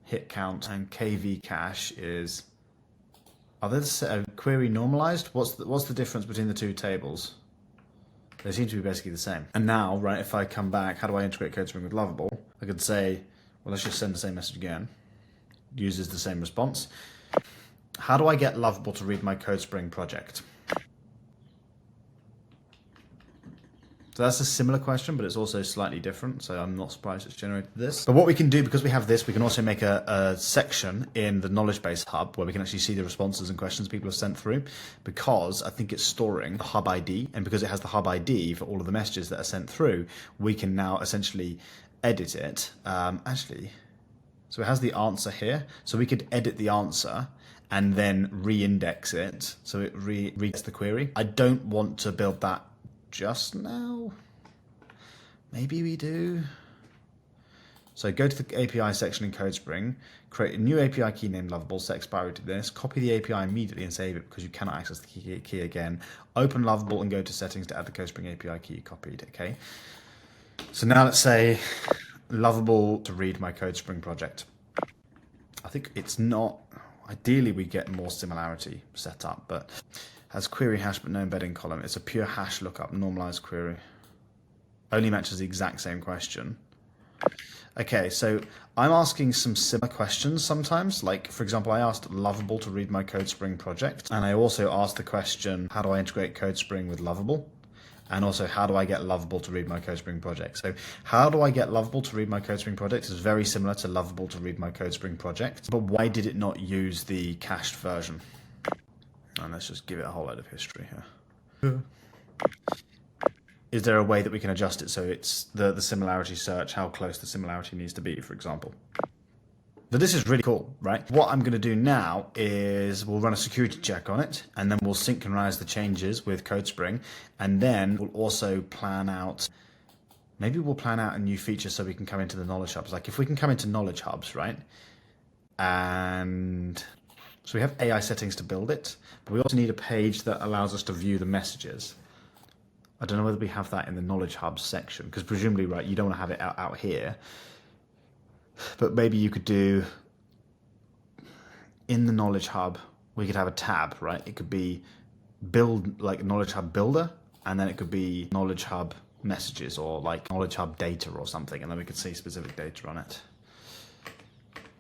hit count, and KV cache is... Are they query normalized? What's the difference between the 2 tables? They seem to be basically the same. And now, right, if I come back, how do I integrate CodeSpring with Lovable? I could say, well, let's just send the same message again. Uses the same response. How do I get Lovable to read my CodeSpring project? So that's a similar question, but it's also slightly different. So I'm not surprised it's generated this. But what we can do, because we have this, we can also make a section in the knowledge base hub where we can actually see the responses and questions people have sent through, because I think it's storing the hub ID. And because it has the hub ID for all of the messages that are sent through, we can now essentially edit it. So it has the answer here. So we could edit the answer and then re-index it. So it reads the query. I don't want to build that just now. Maybe we do. So go to the API section in CodeSpring, create a new API key named Lovable, set expiry to this, copy the API immediately and save it because you cannot access the key again. Open Lovable and go to settings to add the CodeSpring API key you copied. Okay. So now let's say Lovable to read my CodeSpring project. I think it's not, ideally we get more similarity set up, but has query hash but no embedding column. It's a pure hash lookup, normalized query. Only matches the exact same question. Okay, so I'm asking some similar questions sometimes. Like, for example, I asked Lovable to read my CodeSpring project. And I also asked the question, how do I integrate CodeSpring with Lovable? And also, how do I get Lovable to read my CodeSpring project? So how do I get Lovable to read my CodeSpring project is very similar to Lovable to read my CodeSpring project. But why did it not use the cached version? And let's just give it a whole load of history here. Is there a way that we can adjust it so it's the similarity search, how close the similarity needs to be, for example? But this is really cool, right? What I'm going to do now is we'll run a security check on it, and then we'll synchronize the changes with CodeSpring, and then we'll also plan out, maybe we'll plan out a new feature so we can come into the knowledge hubs. Like if we can come into knowledge hubs, right? And so we have AI settings to build it, but we also need a page that allows us to view the messages. I don't know whether we have that in the knowledge hubs section, because presumably, right, you don't want to have it out here. But maybe you could do, in the knowledge hub, we could have a tab, right? It could be build, like knowledge hub builder, and then it could be knowledge hub messages or like knowledge hub data or something, and then we could see specific data on it.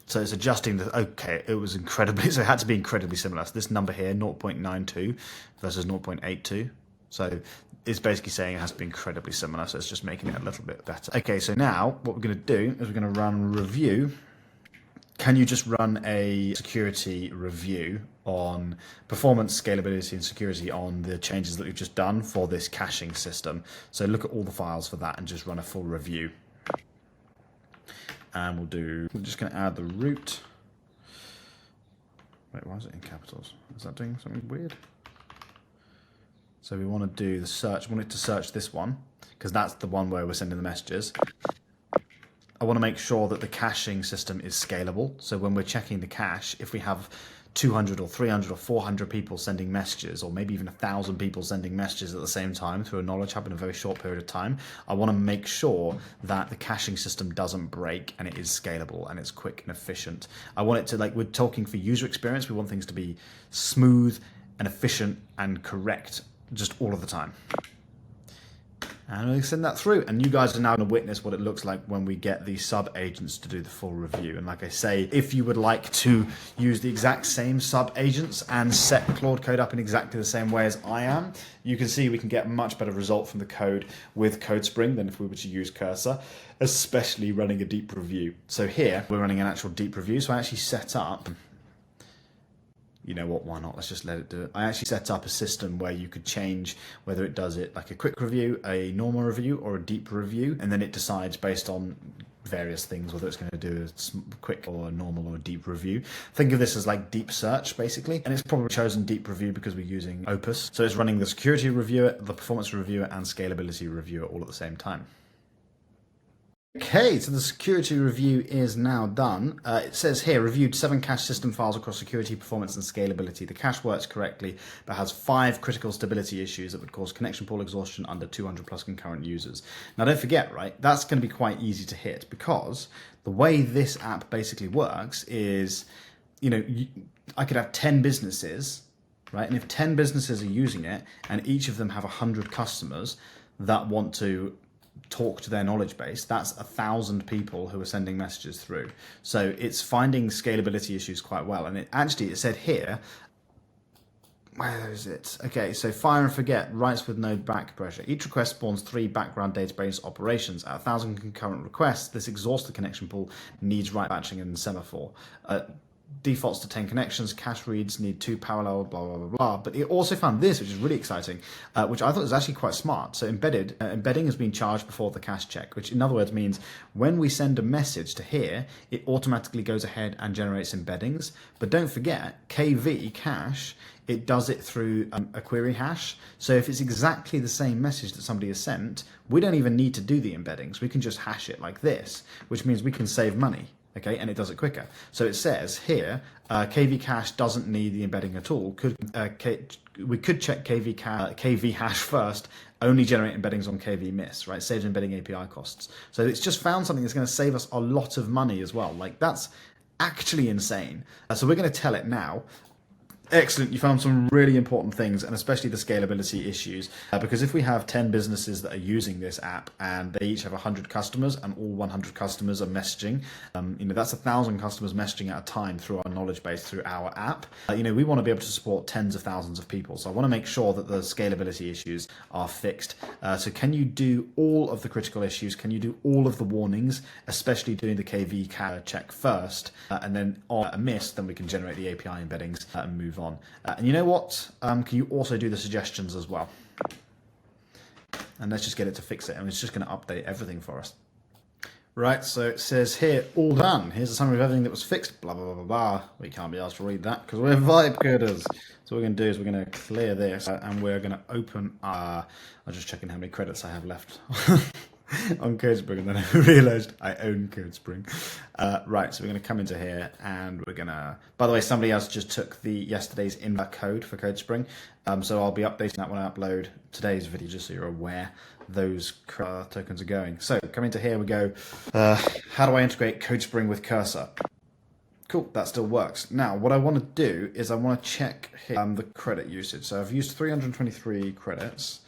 So it's adjusting the, okay, it was incredibly, so it had to be incredibly similar. So this number here, 0.92 versus 0.82. So it's basically saying it has to be incredibly similar. So it's just making it a little bit better. Okay, so now what we're going to do is we're going to run review. Can you just run a security review on performance, scalability, and security on the changes that we've just done for this caching system? So look at all the files for that and just run a full review. And we're just going to add the root. Wait, why is it in capitals? Is that doing something weird? So we want to do the search. We want it to search this one, because that's the one where we're sending the messages. I want to make sure that the caching system is scalable. So when we're checking the cache, if we have 200 or 300 or 400 people sending messages, or maybe even 1,000 people sending messages at the same time through a knowledge hub in a very short period of time, I want to make sure that the caching system doesn't break and it is scalable and it's quick and efficient. I want it to, like, we're talking for user experience, we want things to be smooth and efficient and correct just all of the time. And we send that through, and you guys are now going to witness what it looks like when we get the sub-agents to do the full review. And like I say, if you would like to use the exact same sub-agents and set Claude Code up in exactly the same way as I am, you can see we can get a much better result from the code with CodeSpring than if we were to use Cursor, especially running a deep review. So here, we're running an actual deep review, so I actually set up, you know what, why not? Let's just let it do it. I actually set up a system where you could change whether it does it like a quick review, a normal review, or a deep review, and then it decides based on various things whether it's going to do a quick or a normal or a deep review. Think of this as like deep search basically, and it's probably chosen deep review because we're using Opus. So it's running the security reviewer, the performance reviewer, and scalability reviewer all at the same time. Okay, so the security review is now done. It says here, reviewed 7 cache system files across security, performance, and scalability. The cache works correctly, but has 5 critical stability issues that would cause connection pool exhaustion under 200 plus concurrent users. Now, don't forget, right, that's going to be quite easy to hit because the way this app basically works is, you know, I could have 10 businesses, right? And if 10 businesses are using it and each of them have 100 customers that want to talk to their knowledge base, that's 1,000 people who are sending messages through. So it's finding scalability issues quite well. And it said here, where is it? Okay, so fire and forget, writes with no back pressure. Each request spawns 3 background database operations. At 1,000 concurrent requests, this exhausts the connection pool, needs right batching and semaphore. Defaults to 10 connections, cache reads need 2 parallel, blah, blah, blah, blah. But it also found this, which is really exciting, which I thought was actually quite smart. So embedding has been charged before the cache check, which in other words means when we send a message to here, it automatically goes ahead and generates embeddings. But don't forget, KV, cache, it does it through a query hash. So if it's exactly the same message that somebody has sent, we don't even need to do the embeddings. We can just hash it like this, which means we can save money. Okay, and it does it quicker. So it says here, KV cache doesn't need the embedding at all. We could check KV hash first, only generate embeddings on KV miss, right? Saves embedding API costs. So it's just found something that's going to save us a lot of money as well. Like, that's actually insane. So we're going to tell it now. Excellent, you found some really important things, and especially the scalability issues, because if we have 10 businesses that are using this app and they each have 100 customers and all 100 customers are messaging, you know, that's 1,000 customers messaging at a time through our knowledge base, through our app. You know, we want to be able to support tens of thousands of people, so I want to make sure that the scalability issues are fixed. So can you do all of the critical issues? Can you do all of the warnings, especially doing the KV check first, and then on a miss, then we can generate the API embeddings and move on. And you know what? Can you also do the suggestions as well? And let's just get it to fix it. And it's just going to update everything for us. Right, so it says here, all done. Here's a summary of everything that was fixed, blah, blah, blah, blah, blah. We can't be asked to read that because we're vibe coders. So what we're going to do is we're going to clear this and we're going to open I'm just checking how many credits I have left. On CodeSpring, and then I realized I own CodeSpring. Right, so we're going to come into here and we're going to, by the way, somebody else just took yesterday's invert code for CodeSpring. So I'll be updating that when I upload today's video, just so you're aware those tokens are going. So come into here, we go, how do I integrate CodeSpring with Cursor? Cool, that still works. Now, what I want to do is I want to check here, the credit usage. So I've used 323 credits.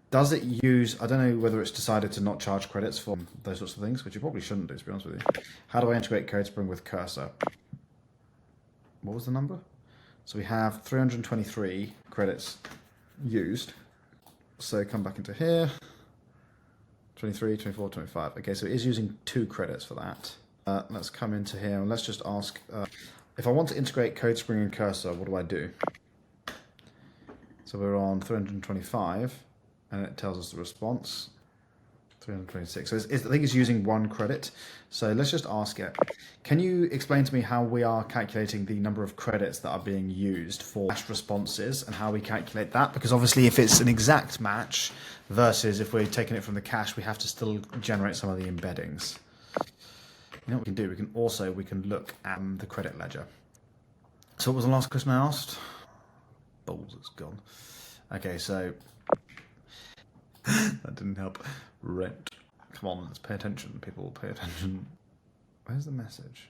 Does it use, I don't know whether it's decided to not charge credits for those sorts of things, which you probably shouldn't do, to be honest with you. How do I integrate CodeSpring with Cursor? What was the number? So we have 323 credits used. So come back into here. 23, 24, 25. Okay, so it is using 2 credits for that. Let's come into here and let's just ask, if I want to integrate CodeSpring and Cursor, what do I do? So we're on 325. And it tells us the response, 326. So I think it's using 1 credit. So let's just ask it, can you explain to me how we are calculating the number of credits that are being used for hash responses and how we calculate that? Because obviously if it's an exact match versus if we're taking it from the cache, we have to still generate some of the embeddings. You know what we can do? We can look at the credit ledger. So what was the last question I asked? Balls, it's gone. Okay, so that didn't help. Rent. Come on, let's pay attention. People pay attention. Where's the message?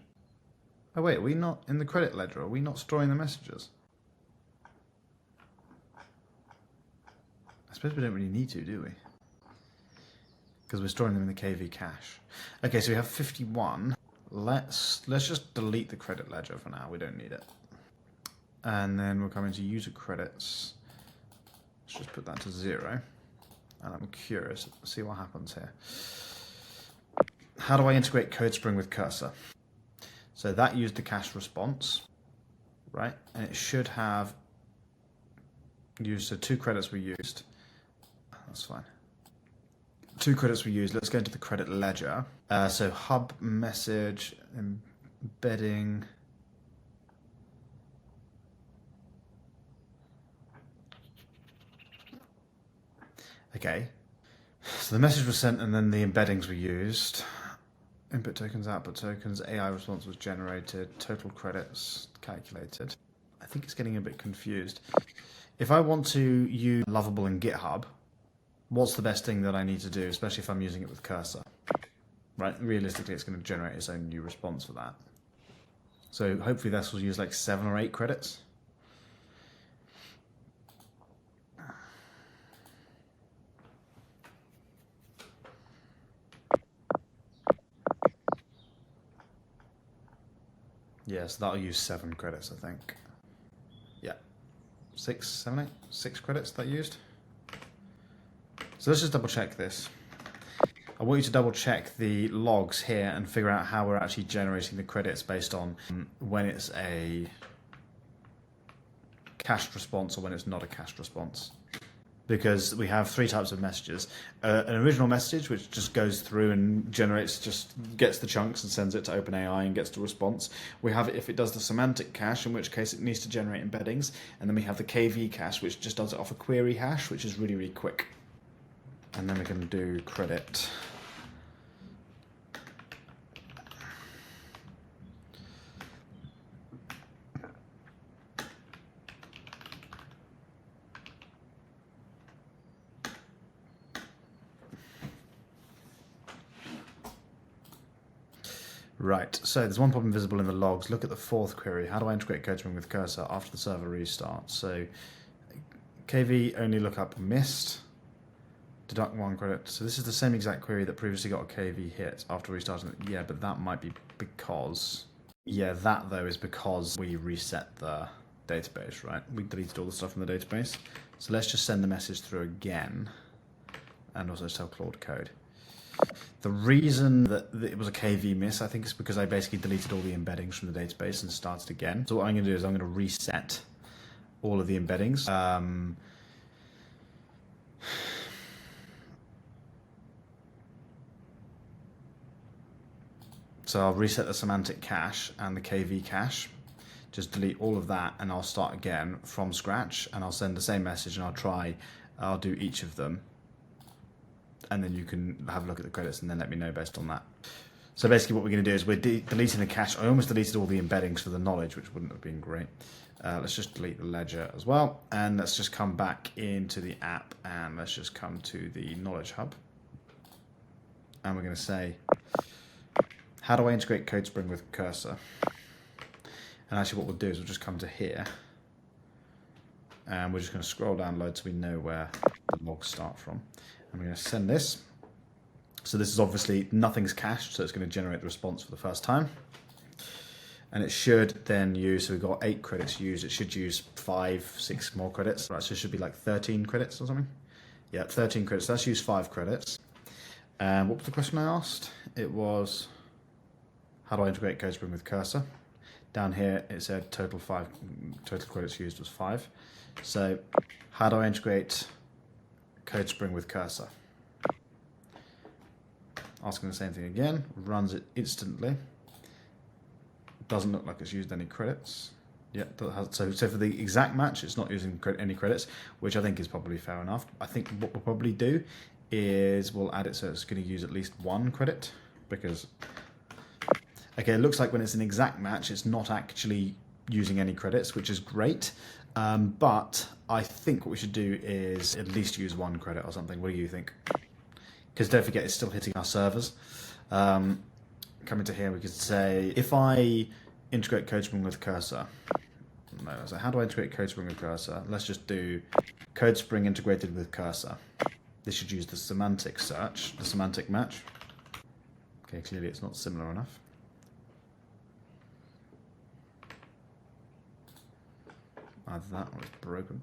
Oh wait, are we not in the credit ledger? Are we not storing the messages? I suppose we don't really need to, do we? Because we're storing them in the KV cache. Okay, so we have 51. Let's just delete the credit ledger for now. We don't need it. And then we'll come into user credits. Let's just put that to 0. And I'm curious, see what happens here. How do I integrate CodeSpring with Cursor? So that used the cache response, right? And it should have used, so 2 credits were used. That's fine. 2 credits were used. Let's go into the credit ledger. So hub message, embedding. Okay. So the message was sent and then the embeddings were used. Input tokens, output tokens, AI response was generated, total credits calculated. I think it's getting a bit confused. If I want to use Lovable in GitHub, what's the best thing that I need to do, especially if I'm using it with Cursor? Right, realistically it's going to generate its own new response for that. So hopefully this will use like 7 or 8 credits. Yeah, so that'll use 7 credits, I think. Yeah. 6, 7, 8? 6 credits that used. So let's just double check this. I want you to double check the logs here and figure out how we're actually generating the credits based on when it's a cached response or when it's not a cached response. Because we have 3 types of messages. An original message, which just goes through and generates, just gets the chunks and sends it to OpenAI and gets the response. We have it if it does the semantic cache, in which case it needs to generate embeddings. And then we have the KV cache, which just does it off a query hash, which is really, really quick. And then we can do credit. Right, so there's one problem visible in the logs. Look at the 4th query. How do I integrate CodeSpring with Cursor after the server restarts? So KV only lookup missed. Deduct 1 credit. So this is the same exact query that previously got a KV hit after restarting it. Yeah, but that might be because... Yeah, that though is because we reset the database, right? We deleted all the stuff from the database. So let's just send the message through again. And also tell Claude Code. The reason that it was a KV miss, I think, is because I basically deleted all the embeddings from the database and started again. So what I'm going to do is I'm going to reset all of the embeddings. So I'll reset the semantic cache and the KV cache. Just delete all of that and I'll start again from scratch and I'll send the same message and I'll do each of them. And then you can have a look at the credits and then let me know based on that. So basically what we're going to do is we're deleting the cache. I almost deleted all the embeddings for the knowledge, which wouldn't have been great. Let's just delete the ledger as well. And let's just come back into the app and let's just come to the knowledge hub. And we're going to say, how do I integrate CodeSpring with Cursor? And actually what we'll do is we'll just come to here. And we're just going to scroll down loads so we know where the logs start from. I'm going to send this. So this is obviously nothing's cached, so it's going to generate the response for the first time. And it should then use, so we've got 8 credits used, it should use 5, 6 more credits. Right, so it should be like 13 credits or something. Yeah, 13 credits, let's use 5 credits. And what was the question I asked? It was, how do I integrate CodeSpring with Cursor? Down here it said total credits used was 5. So how do I integrate CodeSpring with Cursor? Asking the same thing again, runs it instantly. Doesn't look like it's used any credits. Yeah, so for the exact match, it's not using any credits, which I think is probably fair enough. I think what we'll probably do is we'll add it so it's going to use at least 1 credit, because, okay, it looks like when it's an exact match, it's not actually using any credits, which is great. But I think what we should do is at least use 1 credit or something. What do you think? Because don't forget, it's still hitting our servers. Coming to here, we could say, if I integrate CodeSpring with Cursor. No, so how do I integrate CodeSpring with Cursor? Let's just do CodeSpring integrated with Cursor. This should use the semantic search, the semantic match. Okay, clearly it's not similar enough. Either that or it's broken.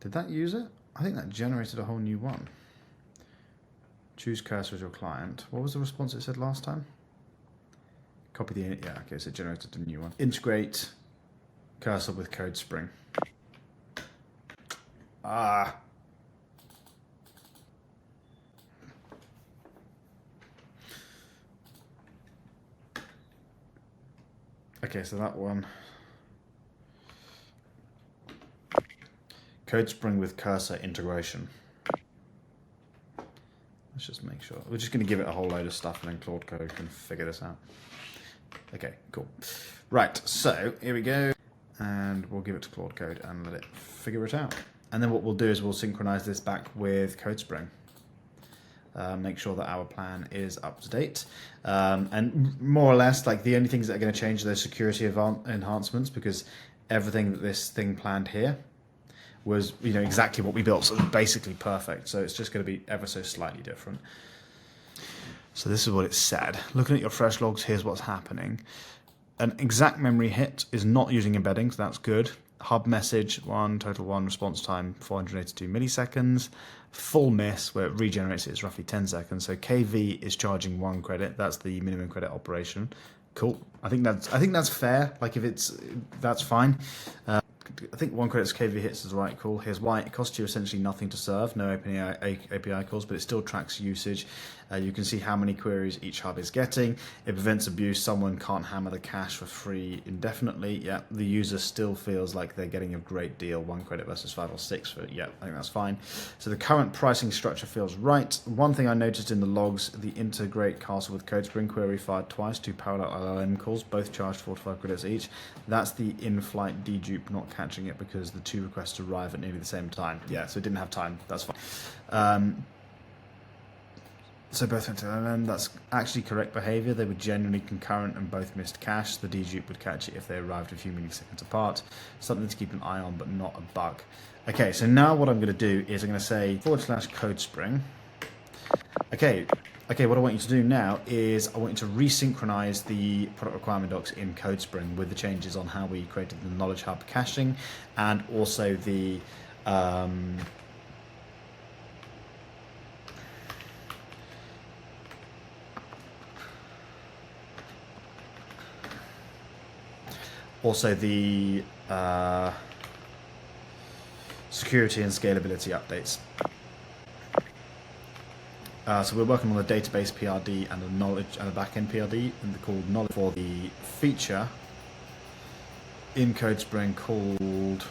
Did that use it? I think that generated a whole new one. Choose Cursor as your client. What was the response it said last time? Copy the, yeah, okay, so it generated a new one. Integrate Cursor with CodeSpring. Ah. Okay, so that one. CodeSpring with Cursor integration. Let's just make sure. We're just going to give it a whole load of stuff and then Claude Code can figure this out. Okay, cool. Right, so here we go. And we'll give it to Claude Code and let it figure it out. And then what we'll do is we'll synchronize this back with CodeSpring. Make sure that our plan is up to date. And more or less, like the only things that are going to change are those security enhancements, because everything that this thing planned here was, you know, exactly what we built, so it's basically perfect. So it's just going to be ever so slightly different. So this is what it said. Looking at your fresh logs, here's what's happening. An exact memory hit is not using embedding, so that's good. Hub message 1, total 1, response time 482 milliseconds. Full miss, where it regenerates it, is roughly 10 seconds. So KV is charging 1 credit. That's the minimum credit operation. Cool. I think that's fair. Like, if it's, that's fine. I think 1 credit's KV hits is right. Cool. Here's why. It costs you essentially nothing to serve, no API calls, but it still tracks usage. You can see how many queries each hub is getting. It prevents abuse. Someone can't hammer the cache for free indefinitely. Yeah, the user still feels like they're getting a great deal. 1 credit versus 5 or 6 for, yeah, I think that's fine. So the current pricing structure feels right. One thing I noticed in the logs, the integrate castle with CodeSpring query fired twice, 2 parallel LLM calls, both charged 45 credits each. That's the in-flight dedupe not catching it because the 2 requests arrive at nearly the same time. Yeah, so it didn't have time. That's fine. So both went to LLM. That's actually correct behavior. They were genuinely concurrent and both missed cache. The dedupe would catch it if they arrived a few milliseconds apart. Something to keep an eye on, but not a bug. Okay, so now what I'm going to do is I'm going to say /CodeSpring. Okay, what I want you to do now is I want you to resynchronize the product requirement docs in CodeSpring with the changes on how we created the Knowledge Hub caching and also the security and scalability updates. So we're working on the database PRD and the knowledge and the backend PRD, and they're called knowledge for the feature in CodeSpring called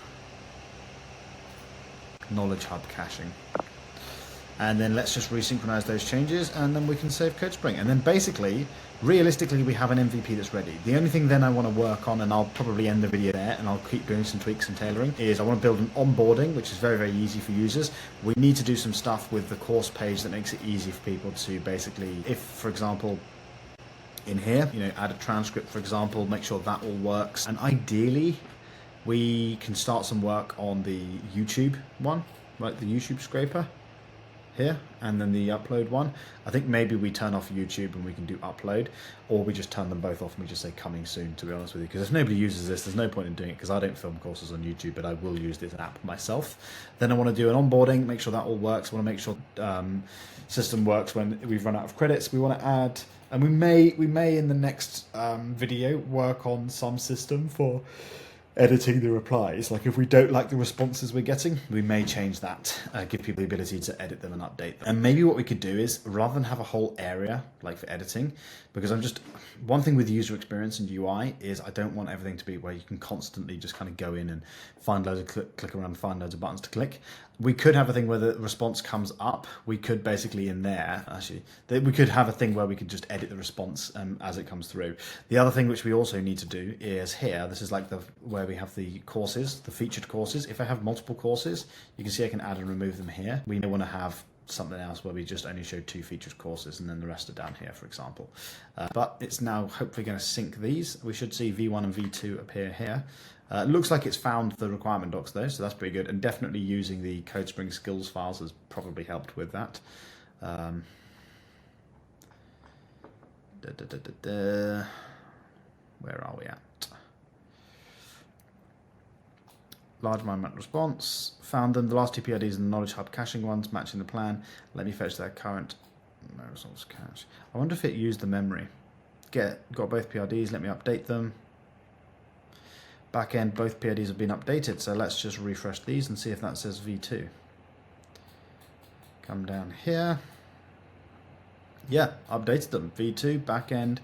Knowledge Hub caching. And then let's just resynchronize those changes, and then we can save CodeSpring. And then basically, realistically, we have an MVP that's ready. The only thing then I want to work on, and I'll probably end the video there, and I'll keep doing some tweaks and tailoring, is I want to build an onboarding, which is very, very easy for users. We need to do some stuff with the course page that makes it easy for people to basically, if, for example, in here, you know, add a transcript, for example, make sure that all works. And ideally, we can start some work on the YouTube one, right, the YouTube scraper here, and then the upload one. I think maybe we turn off YouTube and we can do upload, or we just turn them both off and we just say coming soon, to be honest with you, because if nobody uses this, there's no point in doing it, because I don't film courses on YouTube, but I will use this app myself. Then I want to do an onboarding, make sure that all works. I want to make sure system works when we've run out of credits. We want to add, and we may in the next video work on some system for editing the replies. Like if we don't like the responses we're getting, we may change that, give people the ability to edit them and update them. And maybe what we could do is, rather than have a whole area like for editing, because one thing with user experience and UI is I don't want everything to be where you can constantly just kind of go in and find loads of click around, find loads of buttons to click. We could have a thing where the response comes up. We could basically in there, actually, we could have a thing where we could just edit the response as it comes through. The other thing which we also need to do is here, this is like where we have the courses, the featured courses. If I have multiple courses, you can see I can add and remove them here. We may want to have something else where we just only show 2 featured courses and then the rest are down here, for example. But it's now hopefully going to sync these. We should see V1 and V2 appear here. It looks like it's found the requirement docs though, so that's pretty good. And definitely using the CodeSpring skills files has probably helped with that. Where are we at? Large environment response. Found them. The last 2 PIDs and the Knowledge Hub caching ones matching the plan. Let me fetch their current results cache. I wonder if it used the memory. Got both PIDs. Let me update them. Backend, both PIDs have been updated. So let's just refresh these and see if that says V2. Come down here. Yeah, updated them. V2, backend.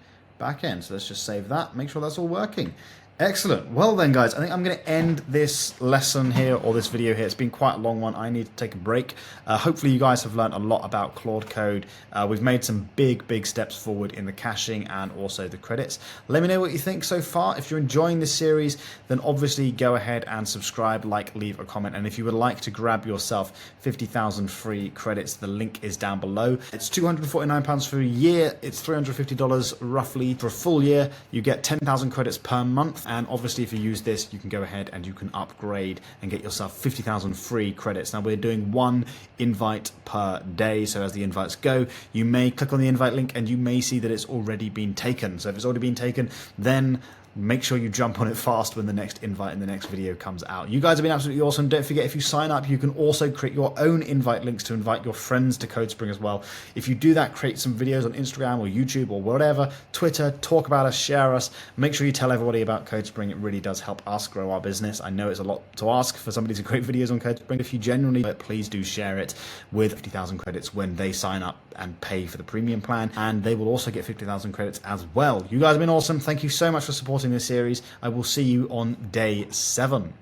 So let's just save that. Make sure that's all working. Excellent. Well then, guys, I think I'm going to end this lesson here, or this video here. It's been quite a long one. I need to take a break. Hopefully you guys have learned a lot about Claude Code. We've made some big steps forward in the caching and also the credits. Let me know what you think so far. If you're enjoying this series, then obviously go ahead and subscribe, like, leave a comment. And if you would like to grab yourself 50,000 free credits, the link is down below. It's £249 for a year. It's $350 roughly for a full year. You get 10,000 credits per month. And obviously, if you use this, you can go ahead and you can upgrade and get yourself 50,000 free credits. Now, we're doing 1 invite per day. So as the invites go, you may click on the invite link and you may see that it's already been taken. So if it's already been taken, then make sure you jump on it fast when the next invite in the next video comes out. You guys have been absolutely awesome. Don't forget, if you sign up, you can also create your own invite links to invite your friends to CodeSpring as well. If you do that, create some videos on Instagram or YouTube or whatever, Twitter, talk about us, share us. Make sure you tell everybody about CodeSpring. It really does help us grow our business. I know it's a lot to ask for somebody to create videos on CodeSpring. If you genuinely, please do share it with 50,000 credits when they sign up and pay for the premium plan, and they will also get 50,000 credits as well. You guys have been awesome. Thank you so much for supporting this series. I will see you on day 7.